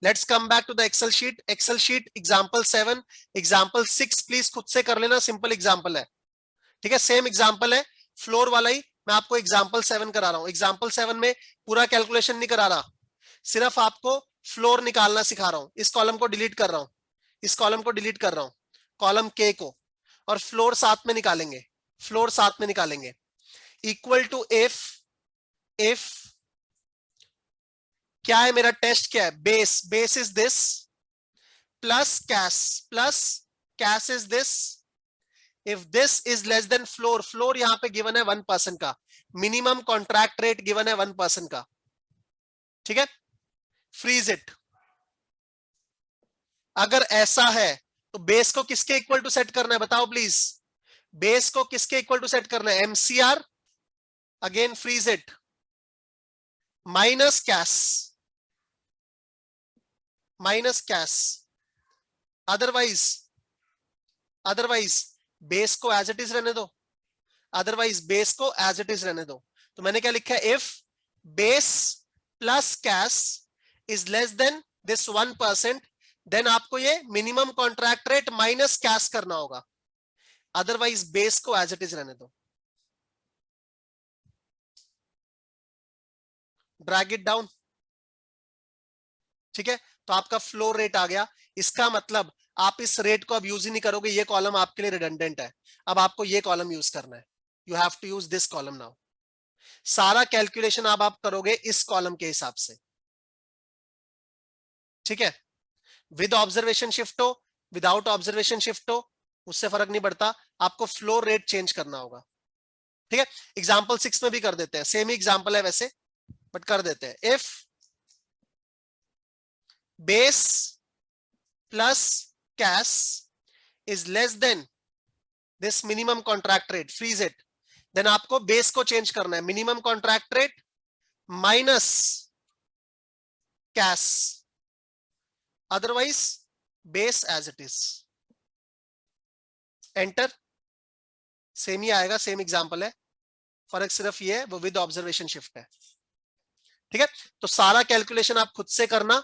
Let's come back to the Excel sheet. Excel sheet example 7, example 6 please खुद से कर लेना, सिंपल एग्जांपल है। ठीक है, सेम एग्जांपल है, फ्लोर वाला ही। मैं आपको एग्जांपल 7 करा रहा हूं। एग्जांपल 7 में पूरा कैलकुलेशन नहीं करा रहा, सिर्फ आपको फ्लोर निकालना सिखा रहा हूं। इस कॉलम को डिलीट कर रहा हूं, इस कॉलम को डिलीट कर रहा हूं, कॉलम के को, और फ्लोर साथ में निकालेंगे, फ्लोर साथ में निकालेंगे। इक्वल टू इफ क्या है मेरा टेस्ट, क्या है, base, base is this plus cash is this. If this is less than floor, floor यहां पे गिवन है 1% का, मिनिमम कॉन्ट्रैक्ट रेट गिवन है 1% का। ठीक है, फ्रीज इट। अगर ऐसा है तो बेस को किसके इक्वल टू सेट करना है, बताओ प्लीज। बेस को किसके इक्वल टू सेट करना है, MCR, again freeze it, minus cash. Otherwise base को एज इट इज रहने दो, अदरवाइज बेस को एज इट इज रहने दो। तो मैंने क्या लिखा है, if base plus cash is less than this 1%, then आपको ये minimum contract rate minus cash करना होगा, अदरवाइज बेस को एज इट इज रहने दो। Drag it down. ठीक है, तो आपका फ्लोर रेट आ गया। इसका मतलब आप इस रेट को अब यूज ही नहीं करोगे, ये कॉलम आपके लिए रिडंडेंट है। अब आपको ये कॉलम यूज करना है, you have to use this column now. सारा कैलकुलेशन अब आप करोगे इस कॉलम के हिसाब से। ठीक है, विद ऑब्जर्वेशन शिफ्ट हो, विदाउट ऑब्जर्वेशन शिफ्ट हो, उससे फर्क नहीं पड़ता, आपको फ्लोर रेट चेंज करना होगा। ठीक है, एग्जाम्पल 6 में भी कर देते हैं, सेम ही एग्जाम्पल है वैसे, बट कर देते हैं। If base plus cash is less than this minimum contract rate, freeze it, then आपको बेस को चेंज करना है, minimum contract rate minus cash, otherwise base as it is. Enter, same ही आएगा, सेम एग्जांपल है, फर्क सिर्फ ये है वो विद ऑब्जर्वेशन शिफ्ट है। ठीक है, तो सारा कैलकुलेशन आप खुद से करना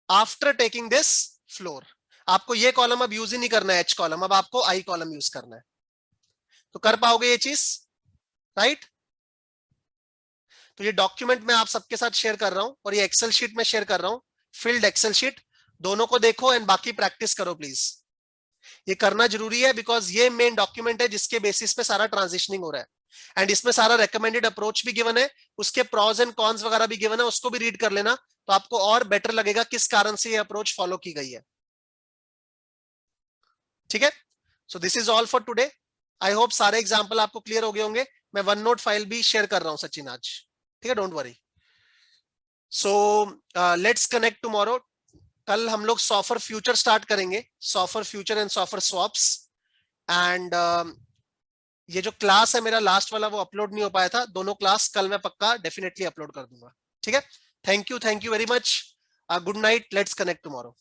आफ्टर टेकिंग दिस फ्लोर। आपको ये कॉलम अब यूज ही नहीं करना है, एच कॉलम, अब आपको आई कॉलम यूज करना है। तो कर पाओगे ये चीज, राइट? तो ये डॉक्यूमेंट मैं आप सबके साथ शेयर कर रहा हूं और ये एक्सेल शीट में शेयर कर रहा हूं, फिल्ड एक्सेल शीट, दोनों को देखो एंड बाकी प्रैक्टिस करो प्लीज। ये करना जरूरी है बिकॉज ये मेन डॉक्यूमेंट है जिसके बेसिस पे सारा ट्रांजिशनिंग हो रहा है, एंड इसमें सारा रेकमेंडेड अप्रोच भी गिवन है, उसके प्रॉज एंड कॉन्स वगैरह भी गिवन है, उसको भी रीड कर लेना, तो आपको और बेटर लगेगा किस कारण से ये अप्रोच फॉलो की गई है। ठीक है, सो this is all for today. I hope सारे एग्जाम्पल आपको क्लियर हो गए होंगे। मैं वन नोट फाइल भी शेयर कर रहा हूं सचिन आज, ठीक है, don't worry. So let's connect tomorrow. कल हम लोग सॉफर फ्यूचर स्टार्ट करेंगे, सॉफर फ्यूचर एंड सॉफर स्वैप्स। एंड ये जो क्लास है मेरा लास्ट वाला वो अपलोड नहीं हो पाया था, दोनों क्लास कल मैं पक्का डेफिनेटली अपलोड कर दूंगा। ठीक है, thank you very much, good night, let's connect tomorrow.